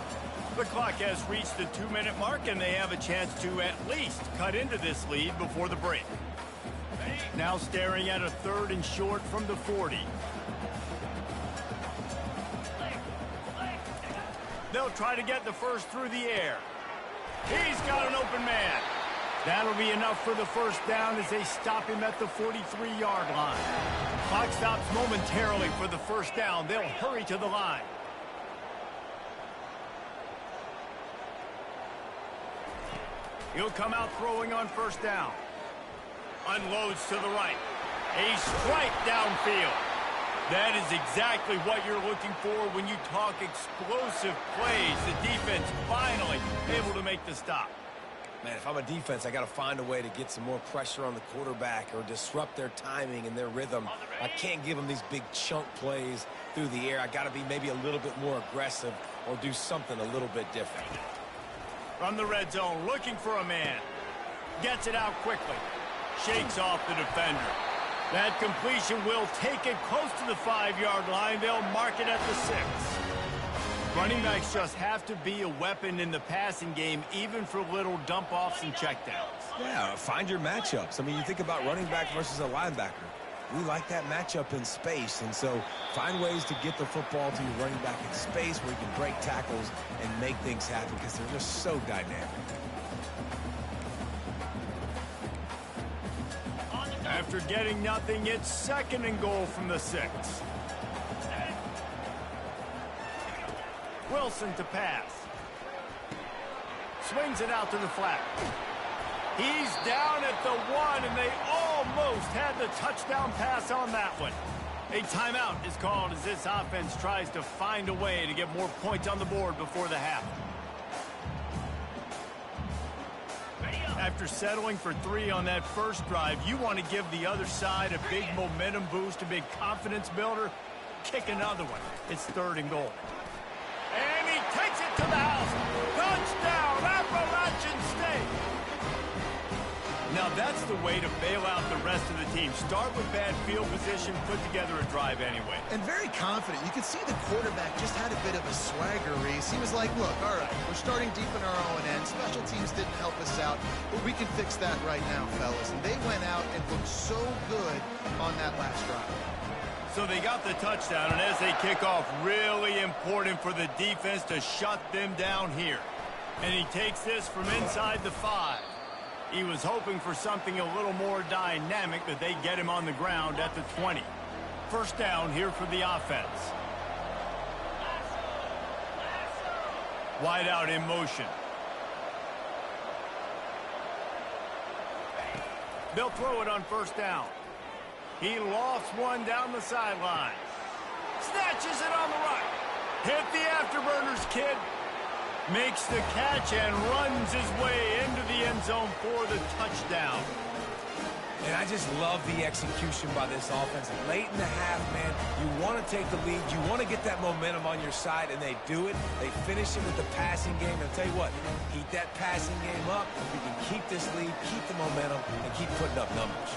The clock has reached the 2-minute mark, and they have a chance to at least cut into this lead before the break. Now staring at a 3rd and short from the 40. They'll try to get the first through the air. He's got an open man. That'll be enough for the first down as they stop him at the 43-yard line. Clock stops momentarily for the first down. They'll hurry to the line. He'll come out throwing on first down. Unloads to the right. A strike downfield. That is exactly what you're looking for when you talk explosive plays. The defense finally able to make the stop. Man, if I'm a defense, I got to find a way to get some more pressure on the quarterback or disrupt their timing and their rhythm. I can't give them these big chunk plays through the air. I got to be maybe a little bit more aggressive or do something a little bit different. From the red zone, looking for a man. Gets it out quickly. Shakes off the defender. That completion will take it close to the 5-yard line. They'll mark it at the 6. Running backs just have to be a weapon in the passing game, even for little dump-offs and checkdowns. Yeah, find your matchups. I mean, you think about running back versus a linebacker. We like that matchup in space, and so find ways to get the football to your running back in space where you can break tackles and make things happen because they're just so dynamic. After getting nothing, it's 2nd and goal from the 6. Wilson to pass. Swings it out to the flat. He's down at the 1, and they almost had the touchdown pass on that one. A timeout is called as this offense tries to find a way to get more points on the board before the half. After settling for 3 on that first drive, you want to give the other side a big momentum boost, a big confidence builder. Kick another one. It's 3rd and goal. And he takes it to the house. Touchdown, Appalachian State. Now that's the way to bail out the rest of the team. Start with bad field position, put together a drive anyway. And very confident. You could see the quarterback just had a bit of a swagger, Reese. He was like, look, all right, we're starting deep in our own end. Special teams didn't help us out, but we can fix that right now, fellas. And they went out and looked so good on that last drive. So they got the touchdown, and as they kick off, really important for the defense to shut them down here. And he takes this from inside the 5. He was hoping for something a little more dynamic, but they get him on the ground at the 20. First down here for the offense. Wide out in motion. They'll throw it on first down. He lofts one down the sideline. Snatches it on the right. Hit the afterburners, kid. Makes the catch and runs his way into the end zone for the touchdown. And I just love the execution by this offense. Late in the half, man, you want to take the lead. You want to get that momentum on your side, and they do it. They finish it with the passing game. And I'll tell you what, keep that passing game up. We can keep this lead, keep the momentum, and keep putting up numbers.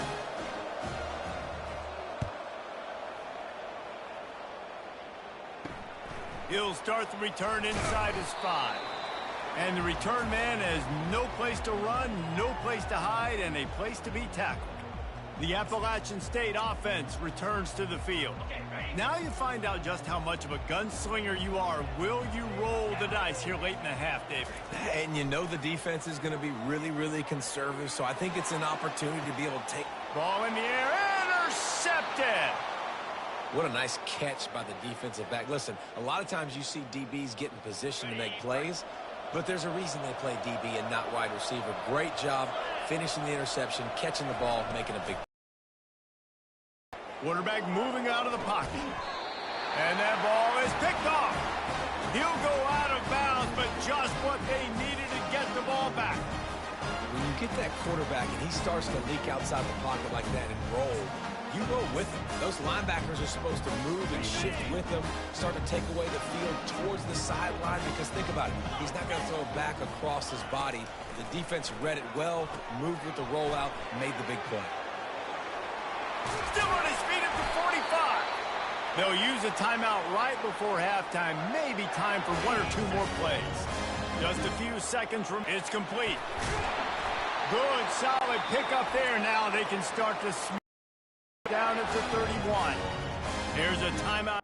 He'll start the return inside his 5. And the return man has no place to run, no place to hide, and a place to be tackled. The Appalachian State offense returns to the field. Now you find out just how much of a gunslinger you are. Will you roll the dice here late in the half, David? And you know the defense is going to be really, really conservative, so I think it's an opportunity to be able to take... Ball in the air, intercepted! What a nice catch by the defensive back. Listen, a lot of times you see DBs get in position to make plays, but there's a reason they play DB and not wide receiver. Great job finishing the interception, catching the ball, making a big... Quarterback moving out of the pocket. And that ball is picked off. He'll go out of bounds, but just what they needed to get the ball back. When you get that quarterback and he starts to leak outside the pocket like that and roll, you roll with him. Those linebackers are supposed to move and shift with him, start to take away the field towards the sideline, because think about it, he's not going to throw it back across his body. The defense read it well, moved with the rollout, made the big play. Still on his feet at the 45. They'll use a timeout right before halftime. Maybe time for 1 or 2 more plays. Just a few seconds. It's complete. Good, solid pickup there. Now they can start to down at the 31. Here's a timeout.